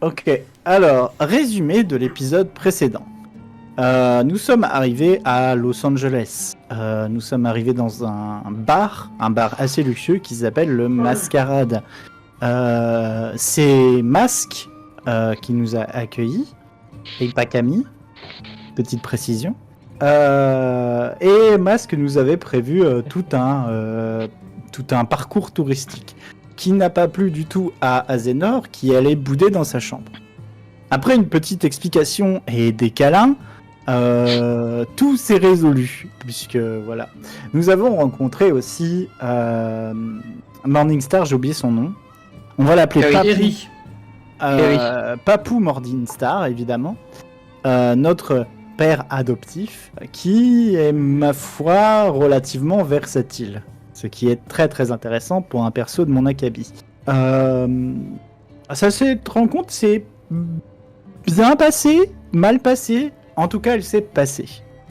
Ok, alors, résumé de l'épisode précédent. Nous sommes arrivés à Los Angeles. Nous sommes arrivés dans un bar assez luxueux qui s'appelle le Mascarade. C'est Masque qui nous a accueillis, et pas Camille, petite précision. Et Masque nous avait prévu tout un parcours touristique qui n'a pas plu du tout à Azénor, qui allait bouder dans sa chambre. Après une petite explication et des câlins, tout s'est résolu, puisque voilà. Nous avons rencontré aussi Morningstar, j'ai oublié son nom. On va l'appeler Papou Morningstar, évidemment. Notre père adoptif, qui est, ma foi, relativement versatile. Ce qui est très très intéressant pour un perso de mon acabit. Cette rencontre s'est bien passée, mal passée. En tout cas, elle s'est passée.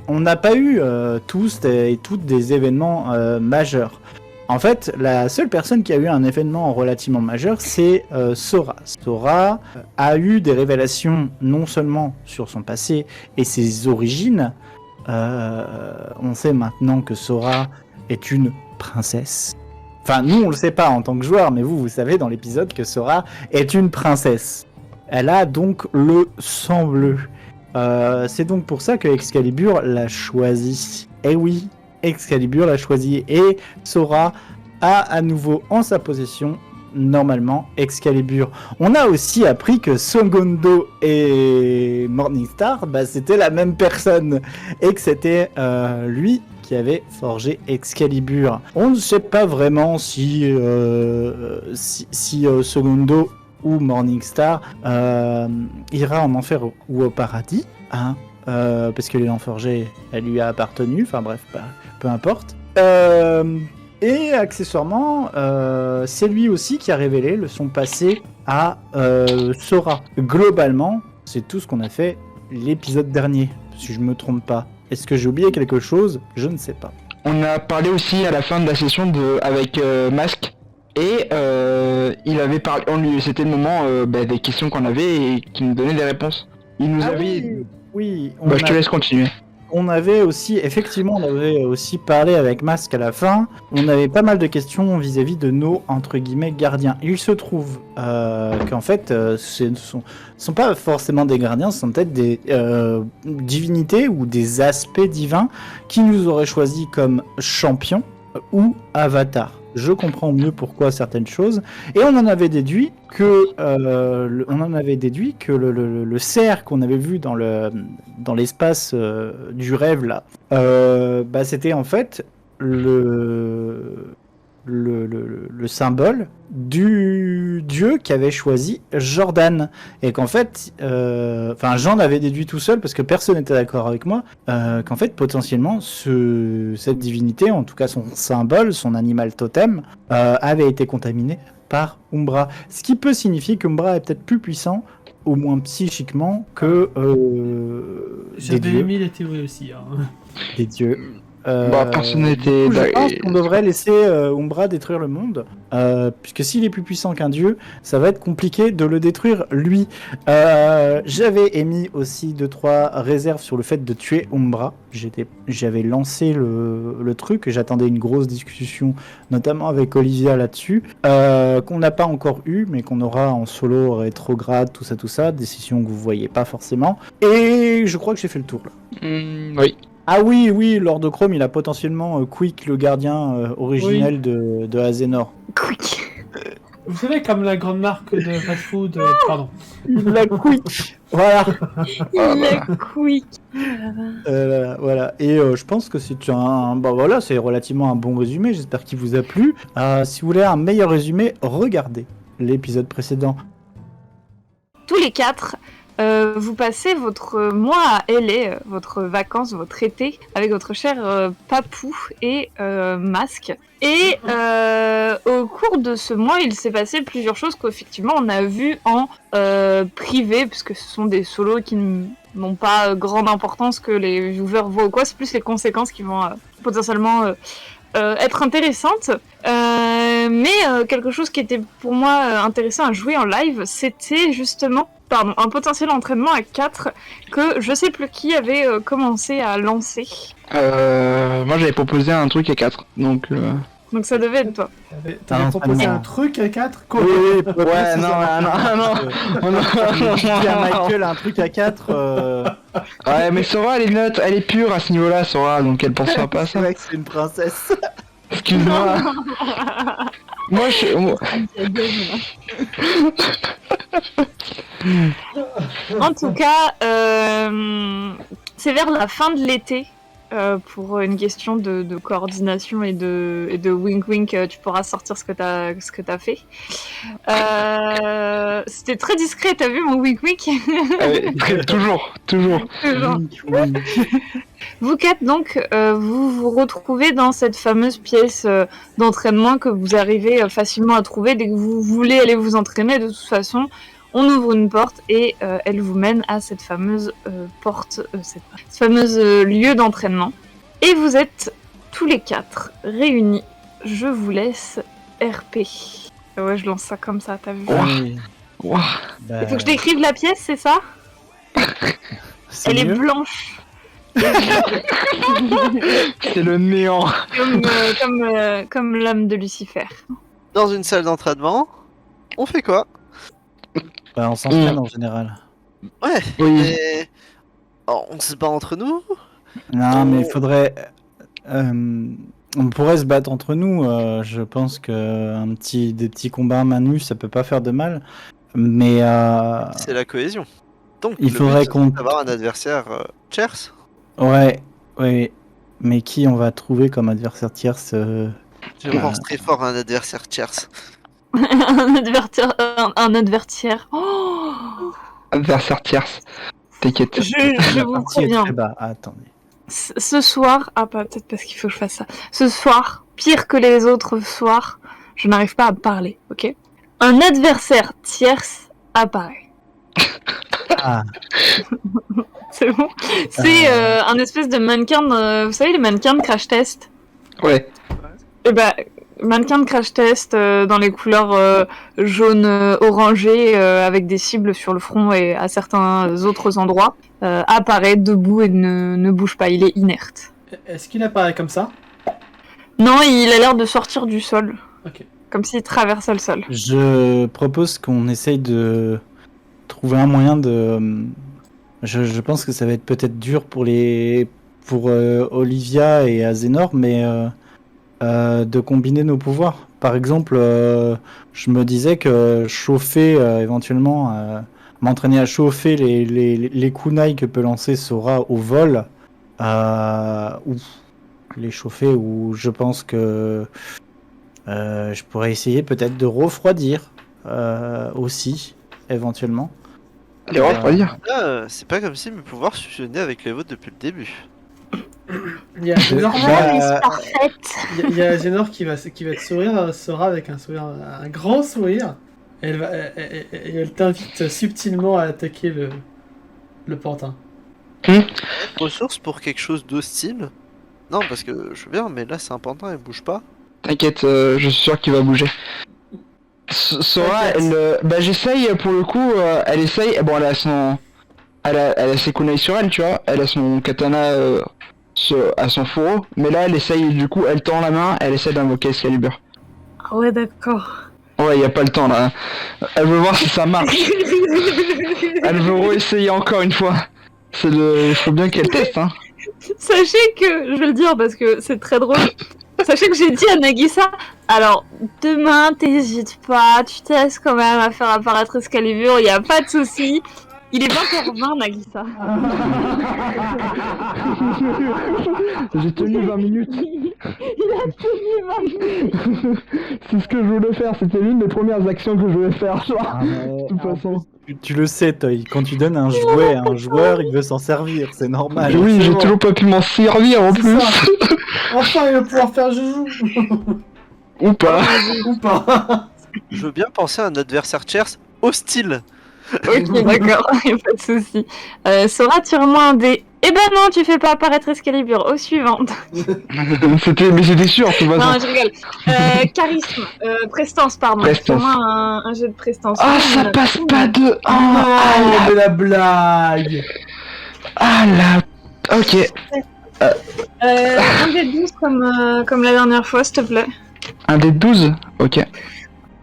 On n'a pas eu tous et toutes des événements majeurs. En fait, la seule personne qui a eu un événement relativement majeur, c'est Sora. Sora a eu des révélations non seulement sur son passé et ses origines. On sait maintenant que Sora est une princesse. Enfin, nous, on le sait pas en tant que joueur, mais vous savez dans l'épisode que Sora est une princesse. Elle a donc le sang bleu. C'est donc pour ça que Excalibur l'a choisi. Eh oui, Excalibur l'a choisi. Et Sora a à nouveau en sa possession, normalement, Excalibur. On a aussi appris que Songondo et Morningstar, c'était la même personne. Et que c'était lui qui avait forgé Excalibur. On ne sait pas vraiment si Songondo ou Morningstar ira en enfer ou au paradis, hein, parce que l'élan forgé, elle lui a appartenu, enfin bref, peu importe. Et accessoirement, c'est lui aussi qui a révélé son passé à Sora. Globalement, c'est tout ce qu'on a fait l'épisode dernier, si je me trompe pas. Est-ce que j'ai oublié quelque chose ? Je ne sais pas. On a parlé aussi à la fin de la session avec Masque. Et il avait parlé, c'était le moment des questions qu'on avait et qu'il nous donnait des réponses. Il nous avait. Oui. Je te laisse continuer. On avait aussi parlé avec Masque à la fin. On avait pas mal de questions vis-à-vis de nos entre guillemets gardiens. Il se trouve qu'en fait, ce ne sont pas forcément des gardiens, ce sont peut-être des divinités ou des aspects divins qui nous auraient choisis comme champions ou avatars. Je comprends mieux pourquoi certaines choses. Et on en avait déduit que le cerf qu'on avait vu dans l'espace du rêve là, c'était en fait le symbole du dieu qui avait choisi Jordan, et qu'en fait j'en avais déduit tout seul parce que personne n'était d'accord avec moi, qu'en fait potentiellement cette divinité, en tout cas son symbole, son animal totem, avait été contaminé par Umbra, ce qui peut signifier qu'Umbra est peut-être plus puissant, au moins psychiquement, que j'avais mis les théories aussi, hein. Des dieux. Personne n'était. Je pense qu'on devrait laisser Umbra détruire le monde, puisque s'il est plus puissant qu'un dieu, ça va être compliqué de le détruire lui. J'avais émis aussi 2-3 réserves sur le fait de tuer Umbra. J'avais lancé le truc, j'attendais une grosse discussion, notamment avec Olivia là-dessus, qu'on n'a pas encore eu, mais qu'on aura en solo rétrograde, tout ça, décision que vous voyez pas forcément. Et je crois que j'ai fait le tour là. Oui. Ah oui, Lord Chrome, il a potentiellement Quick, le gardien originel de Azénor. Quick. Vous savez, comme la grande marque de fast-food, pardon. La Quick. Voilà. La Quick. Voilà. Et je pense que c'est c'est relativement un bon résumé. J'espère qu'il vous a plu. Si vous voulez un meilleur résumé, regardez l'épisode précédent. Tous les 4, vous passez votre mois à LA, votre vacances, votre été, avec votre cher Papou et Masque. Et au cours de ce mois, il s'est passé plusieurs choses qu'effectivement on a vues en privé, puisque ce sont des solos qui n'ont pas grande importance que les viewers voient ou quoi, c'est plus les conséquences qui vont potentiellement être intéressantes. Mais quelque chose qui était pour moi intéressant à jouer en live, c'était justement un potentiel entraînement à 4 que je sais plus qui avait commencé à lancer. Moi j'avais proposé un truc à 4, donc... Donc ça devait être toi. T'avais proposé entraînement. un truc à 4 Ouais, non. Je dis à Michael un truc à 4. Ouais, mais Sora, elle est pure à ce niveau-là, Sora, donc elle pensera pas à C'est ça. vrai que c'est une princesse. Excuse-moi. Moi, En tout cas, c'est vers la fin de l'été. Pour une question de coordination et de wink wink, tu pourras sortir ce que t'as fait. C'était très discret, t'as vu mon wink wink? toujours. Vous quatre donc, vous vous retrouvez dans cette fameuse pièce d'entraînement que vous arrivez facilement à trouver dès que vous voulez aller vous entraîner. De toute façon, on ouvre une porte et elle vous mène à cette fameuse porte, cette fameuse lieu d'entraînement. Et vous êtes tous les 4 réunis. Je vous laisse RP. Ouais, je lance ça comme ça, t'as vu? Ouah. Il faut que je décrive la pièce, c'est ça? Elle est blanche. C'est le néant. Comme l'âme de Lucifer. Dans une salle d'entraînement, on fait quoi? Bah, on s'entraîne en général. Ouais, Oui. mais... Oh, on se bat entre nous? Non, mais il faudrait. On pourrait se battre entre nous. Je pense que des petits combats à main nue, ça peut pas faire de mal. Mais C'est la cohésion. Donc, il le faudrait but, qu'on. c'est d'avoir un adversaire tierce. Ouais. Mais qui on va trouver comme adversaire tierce Je pense très fort à un adversaire tierce. un adversaire. Oh, Adversaire tierce. T'inquiète. je La vous partie est préviens. très bas. Ah, attendez. Ce soir, peut-être parce qu'il faut que je fasse ça. Ce soir, pire que les autres soirs, je n'arrive pas à parler, ok? Un adversaire tierce apparaît. Ah, C'est bon? C'est un espèce de mannequin, vous savez, les mannequins de Crash Test? Ouais. Eh ben, mannequin de Crash Test dans les couleurs jaune orangé avec des cibles sur le front et à certains autres endroits apparaît debout et ne bouge pas, il est inerte. Est-ce qu'il apparaît comme ça? Non, il a l'air de sortir du sol. Ok. Comme s'il traversait le sol. je propose qu'on essaye de trouver un moyen de. Je pense que ça va être peut-être dur pour Olivia et Azénor, mais de combiner nos pouvoirs. Par exemple, je me disais que chauffer éventuellement, m'entraîner à chauffer les kunai que peut lancer Sora au vol, ou les chauffer, ou je pense que je pourrais essayer peut-être de refroidir aussi, éventuellement. Les refroidir. Là, c'est pas comme si mes pouvoirs fusionnaient avec les vôtres depuis le début. Il y a Azénor Bah, parfaite. il y a Azénor qui va te sourire, Sora avec un grand sourire. Et elle t'invite subtilement à attaquer le pantin. Ressources pour quelque chose d'hostile? Non, parce que je veux bien, mais là c'est un pantin, il bouge pas. T'inquiète, je suis sûr qu'il va bouger. Sora, j'essaye pour le coup, elle essaye. Bon, elle a ses kunai sur elle, tu vois. Elle a son katana à son fourreau. Mais là, elle essaye, du coup, elle tend la main, elle essaie d'invoquer Excalibur. Ah ouais, d'accord. Ouais, y a pas le temps là. Elle veut voir si ça marche. Elle veut réessayer encore une fois. Il faut bien qu'elle teste, hein. Sachez que, je vais le dire parce que c'est très drôle. Sachez que j'ai dit à Nagisa, alors demain t'hésites pas, tu testes quand même à faire apparaître Excalibur, y a pas de souci. Il est 20h20, Nagisa. J'ai tenu 20 minutes. Il a tenu 20 minutes. C'est ce que je voulais faire, c'était l'une des premières actions que je voulais faire, tu vois. De toute façon. Tu le sais, Toy, quand tu donnes un jouet à un joueur, il veut s'en servir, c'est normal. Oui, j'ai toujours pas pu m'en servir en plus. Ça. Enfin, il va pouvoir faire joujou. Ou pas. Ou pas. Je veux bien penser à un adversaire tierce hostile. Ok, d'accord, y a pas de souci. Sora, tire-moi un dé Eh ben non, tu fais pas apparaître Excalibur. Au suivante. Mais c'était sûr, tout va Non, bien. je rigole. Charisme. Prestance, pardon. Prestance. Fais-moi un jet de prestance. Ah, ça passe pas de... Ah, mais la blague. Ah là... Ok. Un des 12 comme la dernière fois, s'il te plaît. Un des 12. Ok.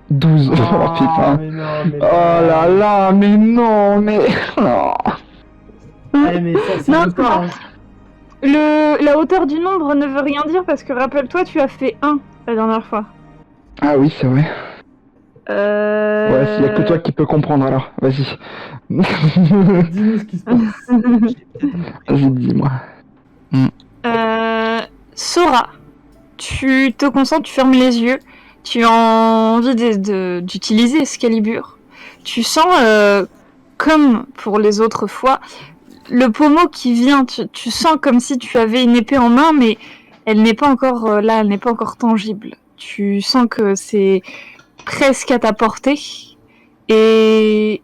12. Oh, putain. Mais non, mais Oh là là, mais non, mais... Non. Mais ça, c'est Non, le pas. La hauteur du nombre ne veut rien dire parce que rappelle-toi, tu as fait 1 la dernière fois. Ah oui, c'est vrai. Ouais, s'il y a que toi qui peux comprendre alors. Vas-y. Dis-nous ce qui se passe. Vas-y, dis-moi. Sora, tu te concentres, tu fermes les yeux, tu as envie d'utiliser Excalibur. Tu sens, comme pour les autres fois, le pommeau qui vient, tu sens comme si tu avais une épée en main, mais elle n'est pas encore là, elle n'est pas encore tangible. Tu sens que c'est presque à ta portée, et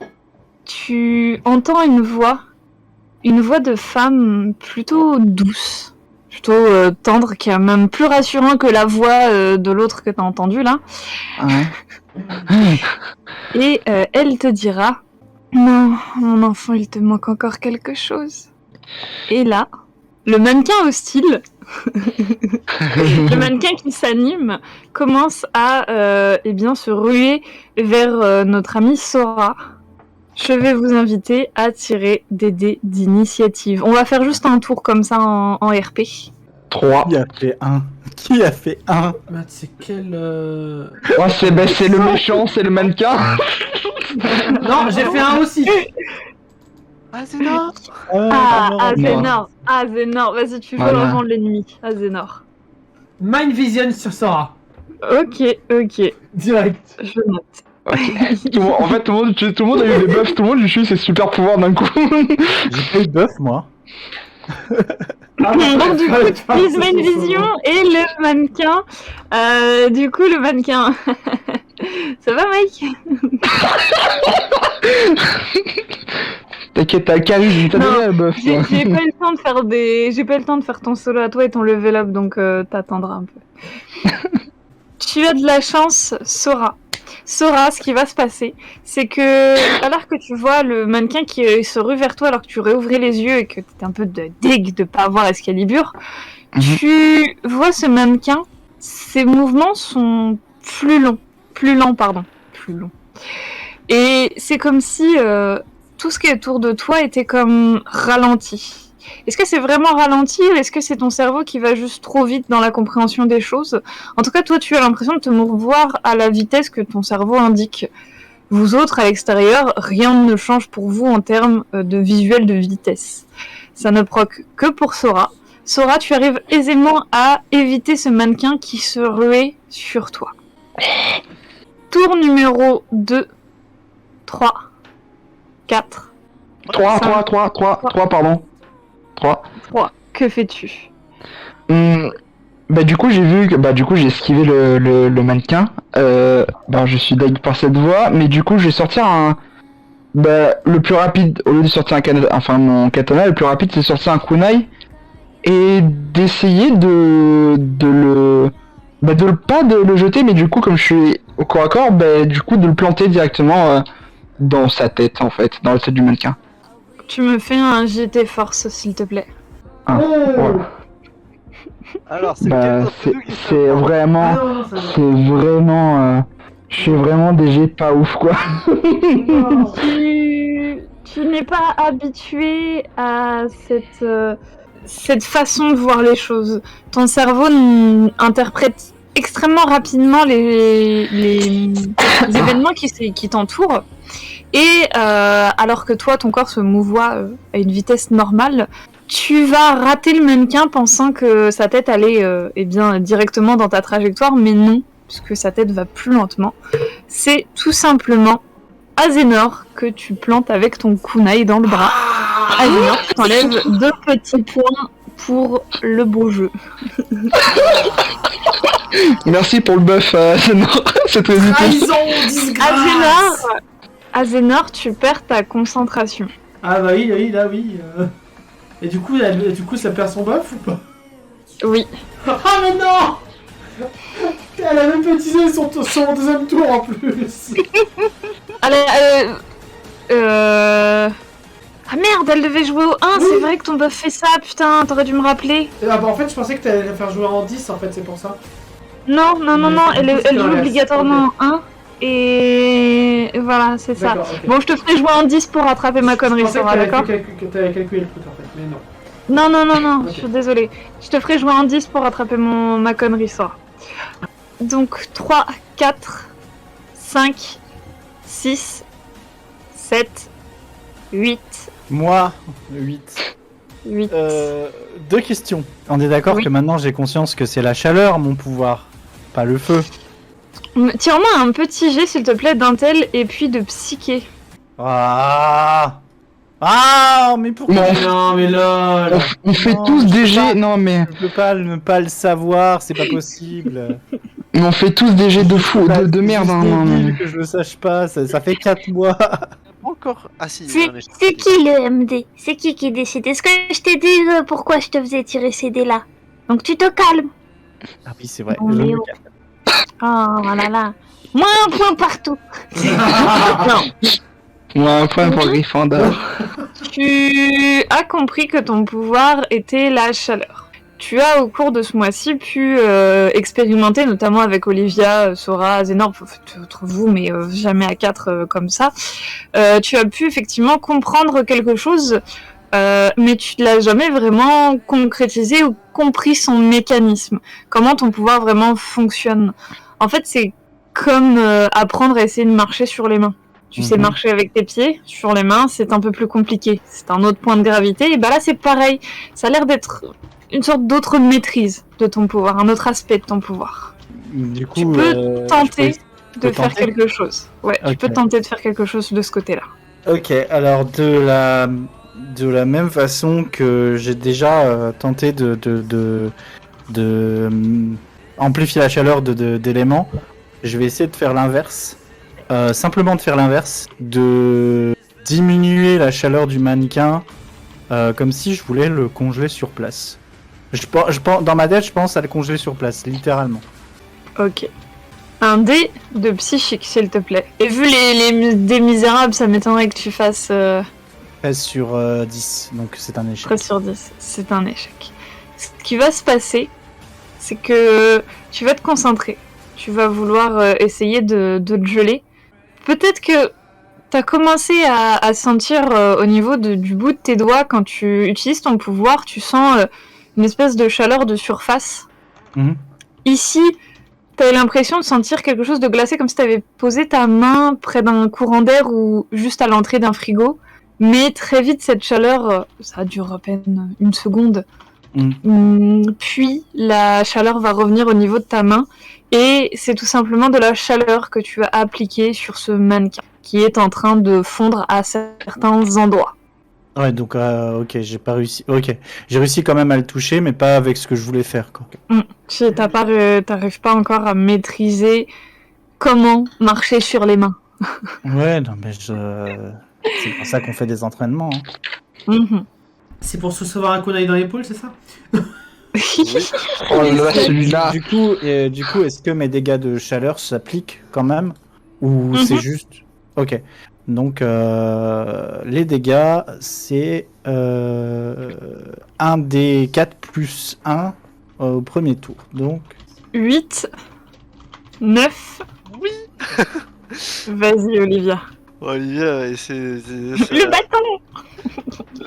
tu entends une voix de femme plutôt douce, plutôt tendre, qui est même plus rassurant que la voix de l'autre que t'as entendu là. Ouais. Et elle te dira: non, mon enfant, il te manque encore quelque chose. Et là, le mannequin hostile, le mannequin qui s'anime, commence à se ruer vers notre amie Sora. Je vais vous inviter à tirer des dés d'initiative. On va faire juste un tour comme ça en RP. 3. Qui a fait 1? Qui a fait 1? Mais c'est quel. Oh, c'est le méchant, c'est le mannequin. Non, j'ai fait un aussi. Ah, c'est non. Azénor. Azénor. Vas-y, tu veux Voilà. rejoindre l'ennemi. Azénor. Mind Vision sur Sora. Ok. Direct. Je note. En fait, tout le monde a eu des buffs, tout le monde utilise ses super pouvoirs d'un coup. J'ai pas eu de buff, moi. Donc du coup, tu utilises Mind Vision et le mannequin. Du coup, le mannequin. Ça va, Mike? T'inquiète, t'as le charisme, t'as Non, déjà le buff. J'ai pas eu le temps de faire j'ai pas eu le temps de faire ton solo à toi et ton level up, donc t'attendras un peu. Tu as de la chance, Sora. Sora, ce qui va se passer, c'est que alors que tu vois le mannequin qui se rue vers toi alors que tu réouvrais les yeux et que t'es un peu deg de pas avoir Excalibur, tu vois ce mannequin, ses mouvements sont plus longs. Et c'est comme si tout ce qui est autour de toi était comme ralenti. Est-ce que c'est vraiment ralenti ou est-ce que c'est ton cerveau qui va juste trop vite dans la compréhension des choses? En tout cas, toi, tu as l'impression de te mouvoir à la vitesse que ton cerveau indique. Vous autres, à l'extérieur, rien ne change pour vous en termes de visuel de vitesse. Ça ne proc que pour Sora. Sora, tu arrives aisément à éviter ce mannequin qui se ruait sur toi. Tour numéro 2, 3, 4, 3, pardon. 3. 3. Que fais-tu? Bah du coup j'ai esquivé le mannequin. Je suis deg par cette voie, mais du coup je vais sortir le plus rapide, au lieu de sortir mon katana, le plus rapide c'est sortir un kunai et d'essayer de le jeter, mais du coup comme je suis au corps à corps, du coup de le planter directement dans sa tête en fait, dans la tête du mannequin. Tu me fais un JT force, s'il te plaît. Voilà. Alors, c'est c'est vraiment, je suis vraiment des jets pas ouf quoi. Tu n'es pas habitué à cette façon de voir les choses. Ton cerveau interprète extrêmement rapidement les événements qui t'entourent. Et alors que toi, ton corps se mouvoie à une vitesse normale, tu vas rater le mannequin pensant que sa tête allait directement dans ta trajectoire, mais non, puisque sa tête va plus lentement. C'est tout simplement Azénor que tu plantes avec ton kunai dans le bras. Azénor, tu t'enlèves 2 petits points pour le beau jeu. Merci pour le buff, Azénor. C'est très utile. Trahison, disgrâce. Azénor, tu perds ta concentration. Ah bah oui. Et du coup, ça perd son buff ou pas? Oui. Ah mais non! Elle a même pas utilisé son deuxième tour en plus! Allez, Ah merde, elle devait jouer au 1, c'est vrai que ton buff fait ça, putain, t'aurais dû me rappeler. Ah bah en fait, je pensais que t'allais la faire jouer en 10 en fait, c'est pour ça. Non, elle c'est joue l'inverse, obligatoirement en 1. Et voilà, c'est ça. D'accord, ok. Bon, je te ferai jouer en 10 pour rattraper ma connerie, Je pensais Sora, d'accord? que t'avais calculé le truc en fait, mais non. Non, Ok. je suis désolée. Je te ferai jouer en 10 pour rattraper ma connerie, Sora. Donc 3, 4, 5, 6, 7, 8, Moi, 8. 8. Deux questions. On est d'accord Oui. que maintenant j'ai conscience que c'est la chaleur mon pouvoir, pas le feu. Tire-moi un petit jet, s'il te plaît, d'intel et puis de psyché. Mais pourquoi Non, mais là. On fait Non, tous je des peux jets, pas. non mais je peux pas ne pas le savoir, c'est pas possible. on fait tous des jets de fou, Bah, de c'est merde. juste Hein, non, débile mais- que je le sache pas, ça fait 4 mois. Encore. Ah si. C'est non, mais- c'est qui le MD? C'est qui décide? Est-ce que je t'ai dit pourquoi je te faisais tirer ces dés-là? Donc tu te calmes. Ah oui, c'est vrai. Non, je mais me oh. calme. Oh là là. Moins un point partout. Ouais, un point pour Gryffondor. Tu as compris que ton pouvoir était la chaleur. Tu as au cours de ce mois-ci pu expérimenter, notamment avec Olivia, Sora, Zénor, entre vous, mais jamais à 4 comme ça. Tu as pu effectivement comprendre quelque chose, mais tu ne l'as jamais vraiment concrétisé ou compris son mécanisme. Comment ton pouvoir vraiment fonctionne. En fait, c'est comme apprendre à essayer de marcher sur les mains. Tu sais marcher avec tes pieds, sur les mains, c'est un peu plus compliqué. C'est un autre point de gravité. Et bah là, c'est pareil. Ça a l'air d'être une sorte d'autre maîtrise de ton pouvoir, un autre aspect de ton pouvoir. Du coup, Tu peux tenter je de peux faire tenter quelque chose. Ouais, tu Ok. peux tenter de faire quelque chose de ce côté-là. Ok, alors de la même façon que j'ai déjà tenté de amplifier la chaleur d'éléments, je vais essayer de faire l'inverse. Simplement de faire l'inverse, de diminuer la chaleur du mannequin comme si je voulais le congeler sur place. Dans ma tête, je pense à le congeler sur place, littéralement. Ok. Un dé de psychique, s'il te plaît. Et vu les dés misérables, ça m'étonnerait que tu fasses 13 sur 10, donc c'est un échec. 13 sur 10. C'est un échec. Ce qui va se passer, c'est que tu vas te concentrer. Tu vas vouloir essayer de te geler. Peut-être que t'as commencé à sentir au niveau du bout de tes doigts, quand tu utilises ton pouvoir, tu sens une espèce de chaleur de surface. Mhm. Ici, t'avais l'impression de sentir quelque chose de glacé, comme si t'avais posé ta main près d'un courant d'air ou juste à l'entrée d'un frigo. Mais très vite, cette chaleur, ça dure à peine une seconde. Puis la chaleur va revenir au niveau de ta main. Et c'est tout simplement de la chaleur que tu as appliquée sur ce mannequin, qui est en train de fondre à certains endroits. Ouais, donc ok, j'ai pas réussi. Ok, j'ai réussi quand même à le toucher, mais pas avec ce que je voulais faire, quoi. T'arrives pas encore à maîtriser comment marcher sur les mains. Ouais, non, mais c'est pour ça qu'on fait des entraînements. Hein. Mhm. C'est pour se recevoir un coup d'œil dans l'épaule, c'est ça? Oh là là, celui-là. Du coup, est-ce que mes dégâts de chaleur s'appliquent quand même? Ou c'est juste... Ok. Donc, les dégâts, c'est 1 des 4 plus 1 au premier tour. Donc, 8, 9. Oui. Vas-y, Olivia. Olivia, et c'est Le bâton.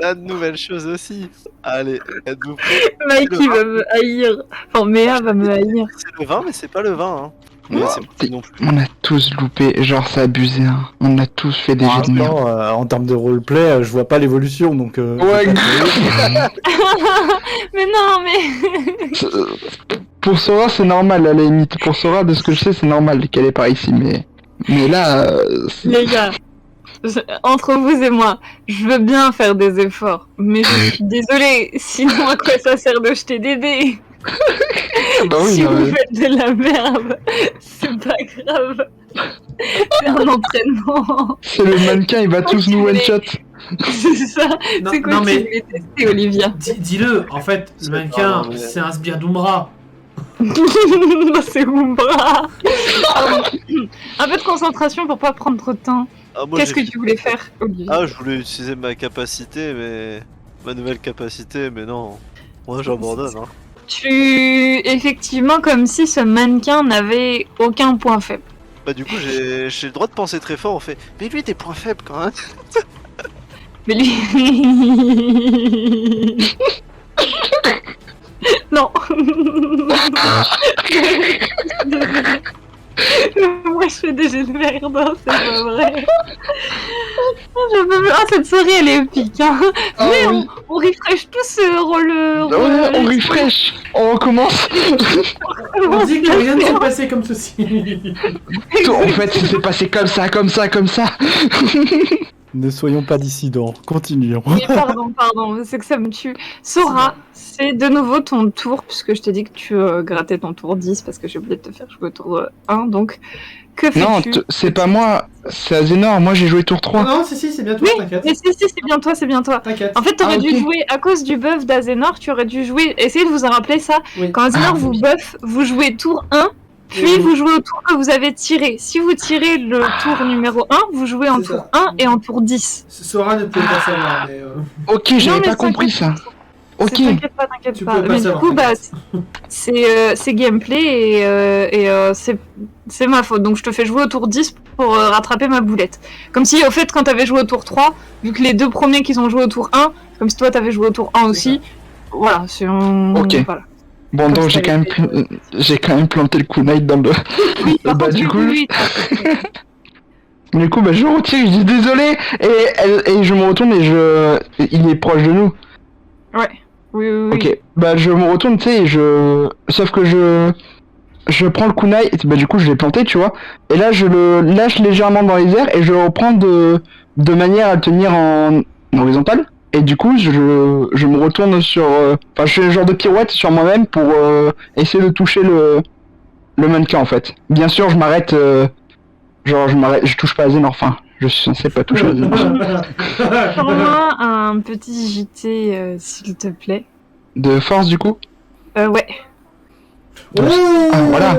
la nouvelle chose aussi. Allez, êtes-vous prêts? Mikey va me haïr. Enfin, Méa va me haïr. C'est le vin, mais c'est pas le vin. Hein. Non, C'est pas non plus. On a tous loupé, genre c'est abusé. Hein. On a tous fait des jets de merde. en termes de roleplay, je vois pas l'évolution. Donc, Ouais, Mais non, mais... pour Sora c'est normal à la limite. Pour Sora, de ce que je sais, c'est normal qu'elle est par ici. Mais là, Les gars, entre vous et moi, je veux bien faire des efforts, mais je suis désolée, sinon à quoi ça sert de jeter des dés? bah oui, Si non, vous mais- faites de la merde, c'est pas grave. C'est un entraînement. c'est le mannequin, il va tous nous one shot. C'est ça. Non, C'est quoi non, que mais- tu voulais tester, Olivia? Dis-le, en fait, le C'est mannequin, pas vrai. c'est un sbire d'Umbra. C'est Umbra. Un peu de concentration pour pas prendre trop de temps. Ah, moi, Qu'est-ce j'ai- que tu voulais faire, Olivia? Ah, je voulais utiliser ma capacité, mais... Ma nouvelle capacité, mais non. Moi, j'abandonne, hein. Effectivement, comme si ce mannequin n'avait aucun point faible. Bah du coup, j'ai le droit de penser très fort, on fait... Mais lui, des points faibles, quand même. Mais lui... Non. Moi, je fais des jets de merde, hein, c'est pas vrai. Je peux plus- Ah, cette soirée, elle est épique. Hein. Ah Mais oui. on refresh tous Ouais, on refresh. On recommence. On dit que rien ne s'est passé comme ceci. Tout, en fait, ça s'est passé comme ça, comme ça, comme ça. Ne soyons pas dissidents, continuons. Oui, pardon, c'est que ça me tue. Sora, c'est de nouveau ton tour, puisque je t'ai dit que tu grattais ton tour 10, parce que j'ai oublié de te faire jouer au tour 1, donc que Non, fais-tu? c'est pas moi, c'est Azénor. Moi, j'ai joué tour 3. Non, si, c'est bien toi, Oui, t'inquiète. mais si, c'est bien toi, c'est bien toi. T'inquiète. En fait, t'aurais Ah, dû ok. jouer, à cause du buff d'Azénor, tu aurais dû jouer, essayez de vous en rappeler ça, Oui. quand Azénor Ah, vous oui. buff, vous jouez tour 1, puis Oui. vous jouez au tour que vous avez tiré. Si vous tirez le tour numéro 1, vous jouez en C'est tour ça. 1 et en tour 10. Sora ne pouvait pas savoir, mais... Ok, Non, j'avais mais pas compris ça. Ok. T'inquiète pas. Tu Mais peux pas du savoir, coup, bah, t'inquiète. c'est gameplay et c'est ma faute. Donc je te fais jouer au tour 10 pour rattraper ma boulette. Comme si, au fait, quand t'avais joué au tour 3, vu que les deux premiers qui ont joué au tour 1, comme si toi t'avais joué au tour 1 aussi, voilà, c'est un... Ok. Voilà. Bon, Comme donc ça, j'ai quand même planté le kunai dans le. Oui, par Bah, contre, du coup, oui, Du coup, bah, je retire, je dis désolé, et je me retourne et il est proche de nous. oui. Ok, bah je me retourne, tu sais, sauf que je prends le kunai, et bah du coup je l'ai planté, tu vois, et là je le lâche légèrement dans les airs et je le reprends de manière à le tenir en horizontal. Et du coup, je me retourne sur, enfin, je fais un genre de pirouette sur moi-même pour essayer de toucher le mannequin en fait. Bien sûr, je m'arrête, je touche pas à Azénor, enfin, je suis censé pas toucher à Azénor. Fais-moi un petit JT, s'il te plaît. De force du coup, Ouais. Oh, voilà.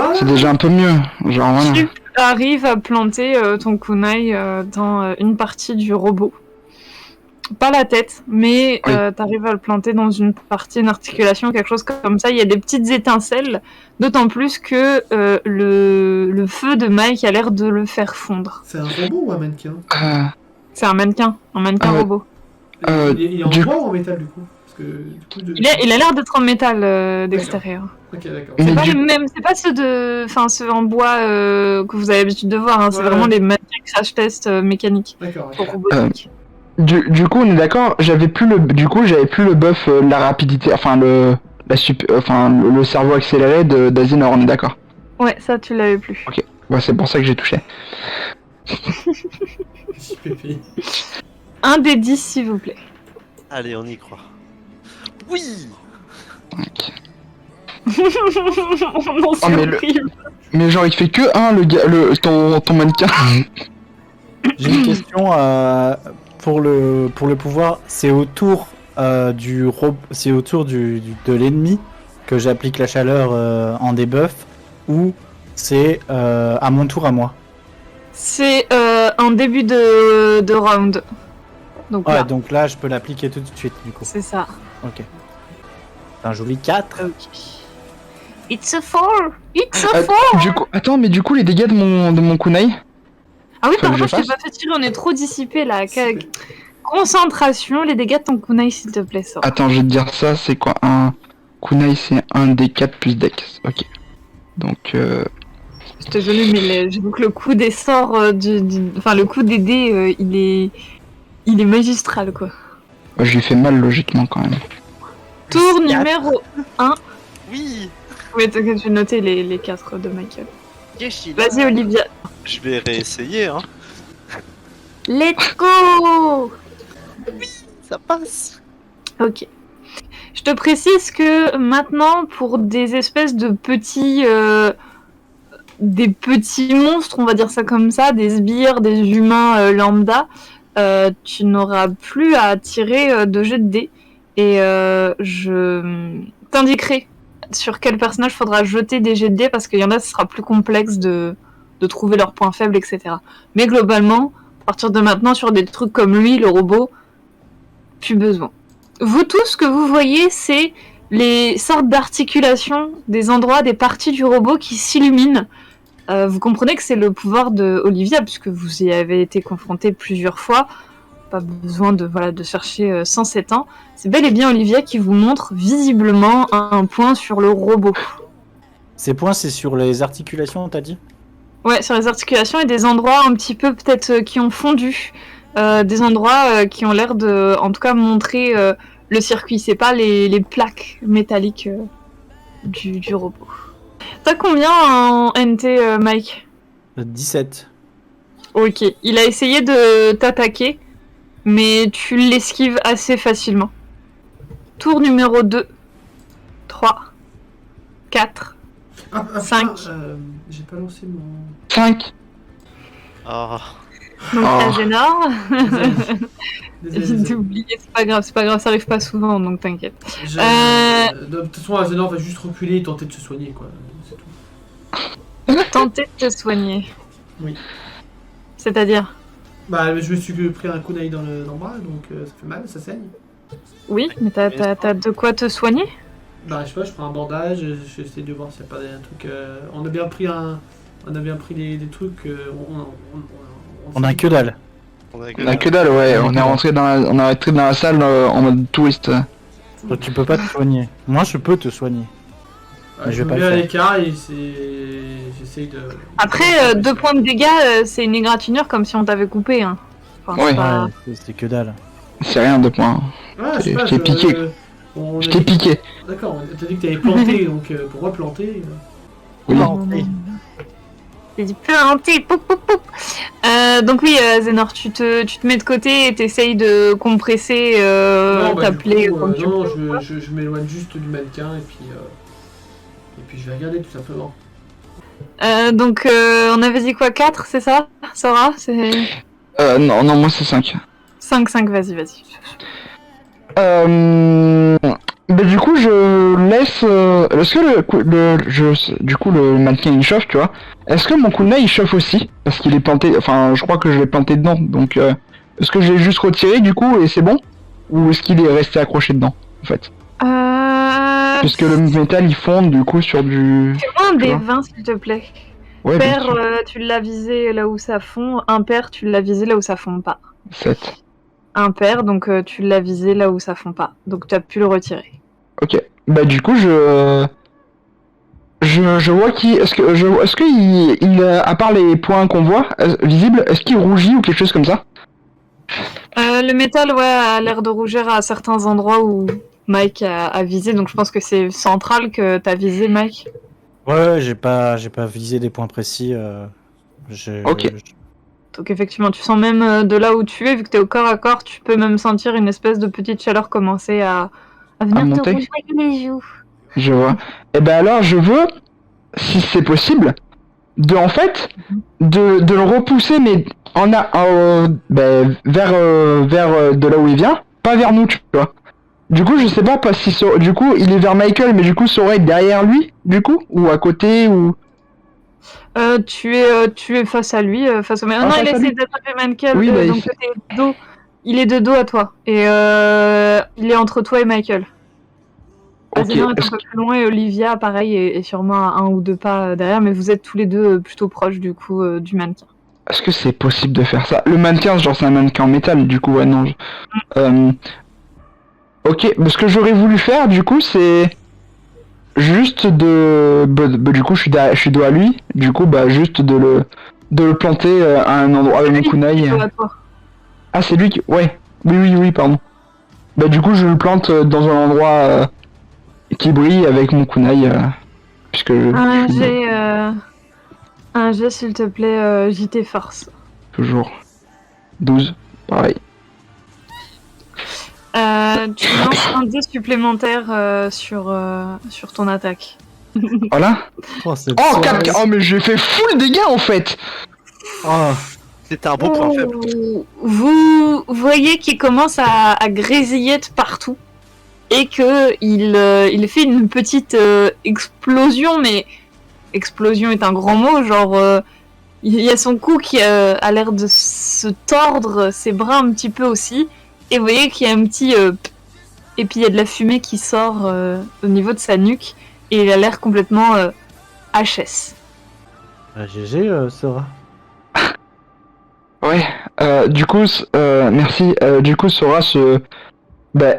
ah. c'est déjà un peu mieux, genre voilà. Tu arrives à planter ton kunai dans une partie du robot. Pas la tête, mais Oui. t'arrives à le planter dans une partie, une articulation, quelque chose comme ça. Il y a des petites étincelles, d'autant plus que le feu de Mike a l'air de le faire fondre. C'est un robot ou un mannequin? C'est un mannequin robot. Il est en du- bois ou en métal du coup? Parce que, du coup, Il a l'air d'être en métal d'extérieur. Ok, d'accord. Mais C'est pas du- les mêmes, c'est pas ceux en bois que vous avez l'habitude de voir. Hein. C'est Ouais. vraiment les mannequins crash test mécaniques D'accord. pour robotique. Du coup, on est d'accord, j'avais plus le buff de la rapidité, enfin le cerveau accéléré d'Azénor, on est d'accord. Ouais, ça tu l'avais plus. Ouais, c'est pour ça que j'ai touché. Pépé. Un des 10 s'il vous plaît. Allez, on y croit. Oui. Ok. Non, c'est Oh, mais le- horrible. Mais genre, il fait que un, ton mannequin. J'ai une question pour le pouvoir. C'est autour de l'ennemi que j'applique la chaleur en debuff ou c'est à mon tour à moi. C'est en début de round. Donc Ouais, là, donc là je peux l'appliquer tout de suite du coup. c'est ça. Ok. Un joli 4. Ok. It's a 4! It's a 4! Du coup, attends, mais du coup, les dégâts de mon kunai. Ah oui, Faut que pardon, je je t'ai fasse pas fait tirer, on est trop dissipé là. Concentration, les dégâts de ton kunai s'il te plaît, ça. Attends, je vais te dire ça, c'est quoi un kunai, c'est un D4 plus Dex. Ok. Donc, Je suis désolée, mais j'avoue que le coup des sorts, enfin le coup des dés, il est magistral quoi. je lui fais mal logiquement quand même. Tour numéro 1. Oui. Oui, t'inquiète, je vais noter les 4 de Michael. Yeshi. Vas-y, Olivia. Je vais réessayer, hein. Let's go! Ça passe. Ok. Je te précise que maintenant, pour des espèces de petits... des petits monstres, on va dire ça comme ça, des sbires, des humains lambda, tu n'auras plus à tirer de jet de dés. Et je t'indiquerai sur quel personnage faudra jeter des jets de dés, parce qu'il y en a, ce sera plus complexe de trouver leurs points faibles, etc. Mais globalement, à partir de maintenant, sur des trucs comme lui, le robot, plus besoin. Vous tous, ce que vous voyez, c'est les sortes d'articulations, des endroits, des parties du robot qui s'illuminent. Vous comprenez que c'est le pouvoir de Olivia, puisque vous y avez été confronté plusieurs fois. Pas besoin de chercher 107 ans. C'est bel et bien Olivia qui vous montre visiblement un point sur le robot. Ces points, c'est sur les articulations, t'as dit? Ouais, sur les articulations et des endroits un petit peu peut-être qui ont fondu. Des endroits qui ont l'air de, en tout cas, montrer le circuit. C'est pas les plaques métalliques du robot. T'as combien en NT, Mike? 17. Ok, il a essayé de t'attaquer, mais tu l'esquives assez facilement. Tour numéro 2, 3, 4, 5. J'ai pas lancé mon... 5. Ah. Donc Azénor. Désolé. J'ai oublié, c'est pas grave, ça arrive pas souvent, donc t'inquiète. De toute façon, Azénor va juste reculer et tenter de se soigner, quoi. C'est tout. Tenter de te soigner. Oui. C'est-à-dire? Bah, je me suis pris un kunai dans le bras, donc ça fait mal, ça saigne. Oui, mais t'as de quoi te soigner? Bah, je sais pas, je prends un bandage, j'essaie de voir s'il n'y a pas un truc... On a bien pris des trucs... On a que dalle. On a On a que dalle, ouais. On est rentré dans la salle en mode touriste. Donc, tu peux pas te soigner. Moi, je peux te soigner. Mais je vais me pas mets le à faire. l'écart et j'essaye de... Après, 2 points de dégâts, c'est une égratignure comme si on t'avait coupé. Hein. Enfin, Ouais. c'est pas- Ouais, c'est que dalle. C'est rien, 2 points. Ouais, je sais Je pas, t'ai piqué. Je t'ai piqué. D'accord, t'as dit que t'avais planté, donc pourquoi planter Oui. Planté. J'ai dit planter, poup poup poup. Donc oui, Zénor, tu te mets de côté et t'essayes de compresser ta plaie comme tu non, peux. je m'éloigne juste du mannequin et puis je vais regarder tout simplement. Donc on avait dit quoi, 4, c'est ça, Sora? C'est Non, moi c'est 5. 5, vas-y. Bah du coup je laisse... Est-ce que le mannequin il chauffe, tu vois? Est-ce que mon kunai il chauffe aussi? Parce qu'il est planté... Enfin, je crois que je l'ai planté dedans, donc... Est-ce que je l'ai juste retiré du coup et c'est bon? Ou est-ce qu'il est resté accroché dedans, en fait? Puisque le métal il fonde du coup sur du... Fais-moi un des vois. 20 s'il te plaît. Ouais, bien Pair, sûr. tu l'as visé là où ça fond. Impair, tu l'as visé là où ça fond pas. 7. Impair, donc tu l'as visé là où ça fond pas. Donc tu as pu le retirer. Ok. Bah du coup je vois qu'il... Est-ce que il à part les points qu'on voit, visibles, est-ce qu'il rougit ou quelque chose comme ça? Le métal, ouais, a l'air de rougir à certains endroits où Mike a visé. Donc je pense que c'est central que t'as visé, Mike. Ouais, j'ai pas visé des points précis. Ok. Donc effectivement, tu sens même de là où tu es, vu que t'es au corps à corps, tu peux même sentir une espèce de petite chaleur commencer à venir te monter. rougir les joues. Je vois. Et ben alors je veux, si c'est possible, de le repousser mais vers de là où il vient, pas vers nous, tu vois. Du coup je sais pas si du coup il est vers Michael, mais du coup ça aurait être derrière lui, du coup, ou à côté, ou... Tu es face à lui, face au... non, face il à essaie lui. d'attraper Michael, Oui, bah, donc t'es de dos. Il est de dos à toi, et il est entre toi et Michael. Ok, Azénor est un est-ce peu plus loin, et Olivia, pareil, est sûrement à 1 ou 2 pas derrière, mais vous êtes tous les deux plutôt proches, du coup, du mannequin. Est-ce que c'est possible de faire ça? Le mannequin, genre c'est un mannequin en métal, du coup, ouais, non. Ok, mais ce que j'aurais voulu faire, du coup, c'est juste du coup, je suis dos à lui, du coup, bah, juste de le planter à un endroit avec mon kunai. Plutôt à toi. Ah, c'est lui qui... Ouais, oui, pardon. Bah, du coup, je le plante dans un endroit qui brille avec mon kunai, puisque je suis Un jet, s'il te plaît, JT Force. toujours 12, pareil. Tu lances un dé supplémentaire sur ton attaque. Voilà. Oh, c'est Oh, 4... Oh, mais j'ai fait full dégâts, en fait. Oh. C'était un bon point faible. Vous voyez qu'il commence à grésiller de partout et que il fait une petite explosion, mais explosion est un grand mot, genre il y a son cou qui a l'air de se tordre, ses bras un petit peu aussi, et vous voyez qu'il y a un petit et puis il y a de la fumée qui sort au niveau de sa nuque et il a l'air complètement HS. GG, Sora. Ouais, du coup, merci. Du coup, Sora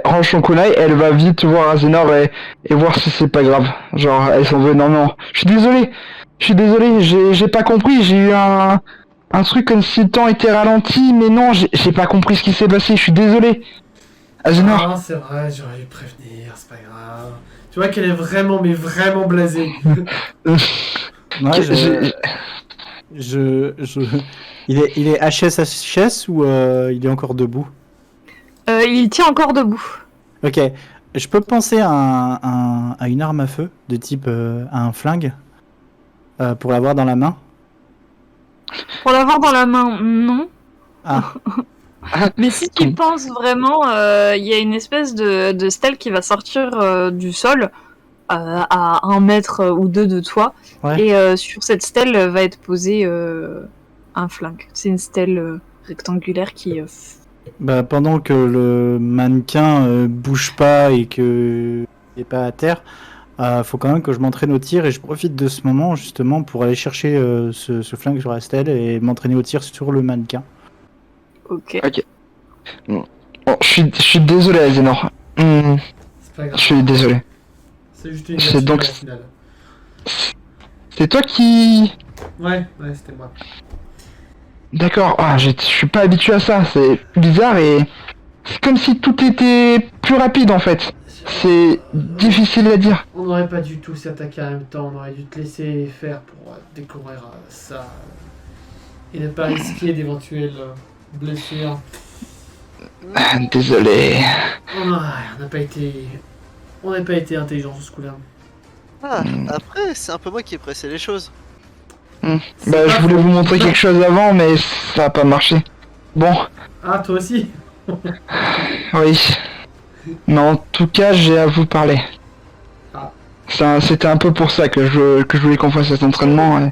range son kunai, elle va vite voir Azenor et voir si c'est pas grave. Genre, elle s'en veut. Non, je suis désolé, j'ai pas compris, j'ai eu un truc comme si le temps était ralenti, mais non, j'ai pas compris ce qui s'est passé, je suis désolé. Azenor. Ah, c'est vrai, j'aurais dû prévenir, c'est pas grave. Tu vois qu'elle est vraiment, mais vraiment blasée. Ouais, il est HS ou il est encore debout? Il tient encore debout. Ok, je peux penser à une arme à feu de type à un flingue pour l'avoir dans la main. Pour l'avoir dans la main, non. Ah. Mais si tu penses vraiment, il y a une espèce de stèle qui va sortir du sol à 1 mètre ou 2 de toi. Ouais. Et sur cette stèle va être posé un flingue. C'est une stèle rectangulaire qui... Bah, pendant que le mannequin bouge pas et que il est pas à terre, faut quand même que je m'entraîne au tir et je profite de ce moment justement pour aller chercher ce flingue sur la stèle et m'entraîner au tir sur le mannequin. Ok. Bon, je suis désolé, Azenor. C'est pas grave. Je suis désolé. C'est juste une C'est accident donc- au final. C'est toi qui... Ouais, c'était moi. D'accord, je suis pas habitué à ça, c'est bizarre et... C'est comme si tout était plus rapide en fait. C'est difficile à dire. On n'aurait pas du tout s'attaquer en même temps, on aurait dû te laisser faire pour découvrir ça. Et ne pas risquer d'éventuelles blessures. Désolé. On n'a pas été intelligent sur ce coup-là. Ah, après, c'est un peu moi qui ai pressé les choses. C'est Bah, pas je voulais faux. vous montrer quelque chose avant, mais ça a pas marché. Bon, Ah, toi aussi. oui. Mais en tout cas, j'ai à vous parler. Ah. C'était un peu pour ça que je voulais qu'on fasse cet entraînement.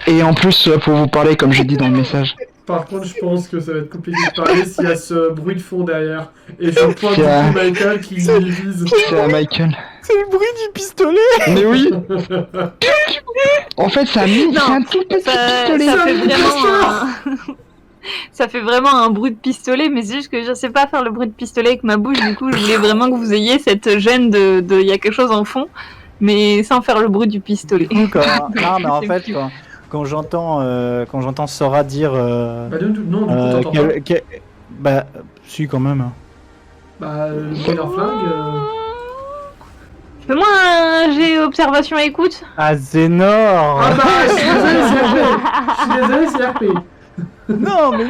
Et en plus, pour vous parler, comme j'ai dit dans le message. Par contre, je pense que ça va être compliqué de parler s'il y a ce bruit de fond derrière. Et je pointe du Tiens. coup Michael qui vise. C'est à Michael. C'est le bruit du pistolet. Mais oui. En fait, c'est un tout petit Ça pistolet. fait vraiment ça fait vraiment un bruit de pistolet, mais c'est juste que je sais pas faire le bruit de pistolet avec ma bouche, du coup je voulais vraiment que vous ayez cette gêne de il y a quelque chose en fond, mais sans faire le bruit du pistolet. Non, mais en fait, quand j'entends Sora dire... Bah, non, du coup, t'entends pas. Bah, si, quand même. Bah, le Killer Flingue. Fais-moi un jet observation et écoute. Azenor. Ah bah, je suis désolé, c'est RP. Je suis désolé, c'est RP. Non, mais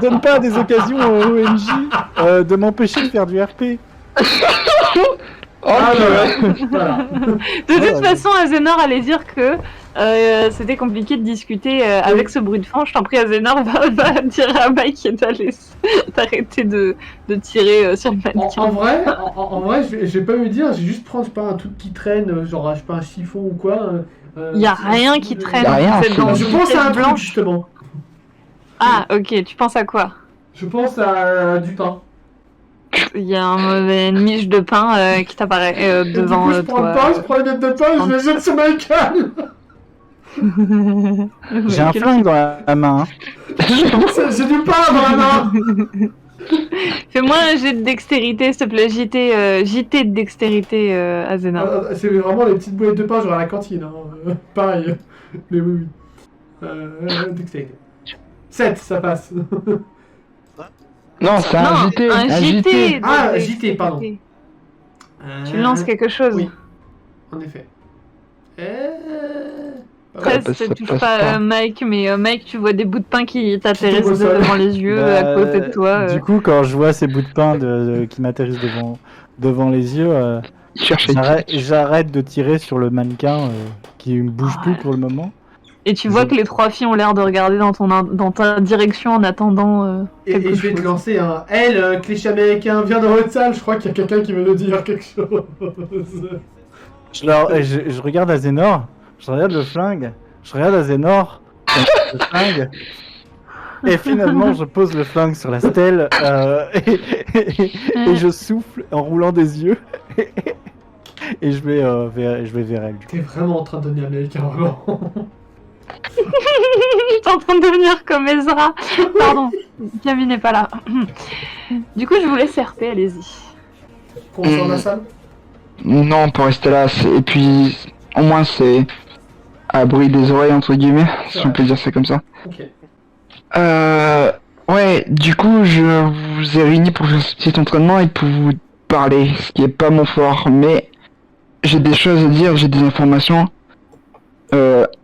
donne pas des occasions au OMJ de m'empêcher de faire du RP. Ah, voilà. De toute façon, Azenor allait dire que c'était compliqué de discuter avec ce bruit de fond. Je t'en prie, Azenor va dire à Mike d'arrêter de tirer sur le mannequin. En vrai, je vais pas me dire, j'ai juste prendre, je sais pas, un truc qui traîne, genre, je sais pas, un chiffon ou quoi. Il y a rien qui traîne. Y a rien, C'est c'est dans bon. Je une pense à un pièce truc, blanche. justement. Ah, ok. Tu penses à quoi? Je pense à du pain. Il y a une miche de pain qui t'apparaît Du devant coup, je prends toi. le pain, je prends une miette de pain et je le jette sur Michael. J'ai un flingue dans la main. J'ai du pain dans la main. Fais-moi un jet de dextérité, s'il te plaît. JT de dextérité, Azenor. C'est vraiment les petites boulettes de pain, genre à la cantine. Hein. Pareil. Mais oui. Dextérité. 7, ça passe. Non, c'est un Non, JT. un JT. de Ah, dextérité. JT, pardon. Tu lances quelque chose. Oui. En effet. 13, bah, ça ça touche passe pas pas. Mike, mais Mike, tu vois des bouts de pain qui t'atterrissent Qui tombent au sol. devant les yeux, à Bah, côté de toi. Du coup, quand je vois ces bouts de pain qui m'atterrissent devant les yeux, Il cherche j'arrête de tirer sur le mannequin qui ne bouge plus pour le moment. Et tu vois que les 3 filles ont l'air de regarder dans ta direction en attendant Et quelque je vais te chose. lancer un Elle, cliché américain, viens dans votre salle, je crois qu'il y a quelqu'un qui veut nous dire quelque chose. Je regarde Azénor, je regarde le flingue, je regarde Azénor, le flingue, et finalement je pose le flingue sur la stèle et je souffle en roulant des yeux et je vais vers elle. T'es vraiment en train de devenir américain, vraiment. J'étais en train de devenir comme Ezra. Pardon, Camille n'est pas là. Du coup, je vous laisse RP, allez-y. Qu'on sort de la salle? Non, on peut rester là. Et puis, au moins, c'est à bruit des oreilles, entre guillemets, si on peut dire ça comme ça. Ok. Ouais, du coup, je vous ai réunis pour faire ce petit entraînement et pour vous parler, ce qui est pas mon fort, mais j'ai des choses à dire, j'ai des informations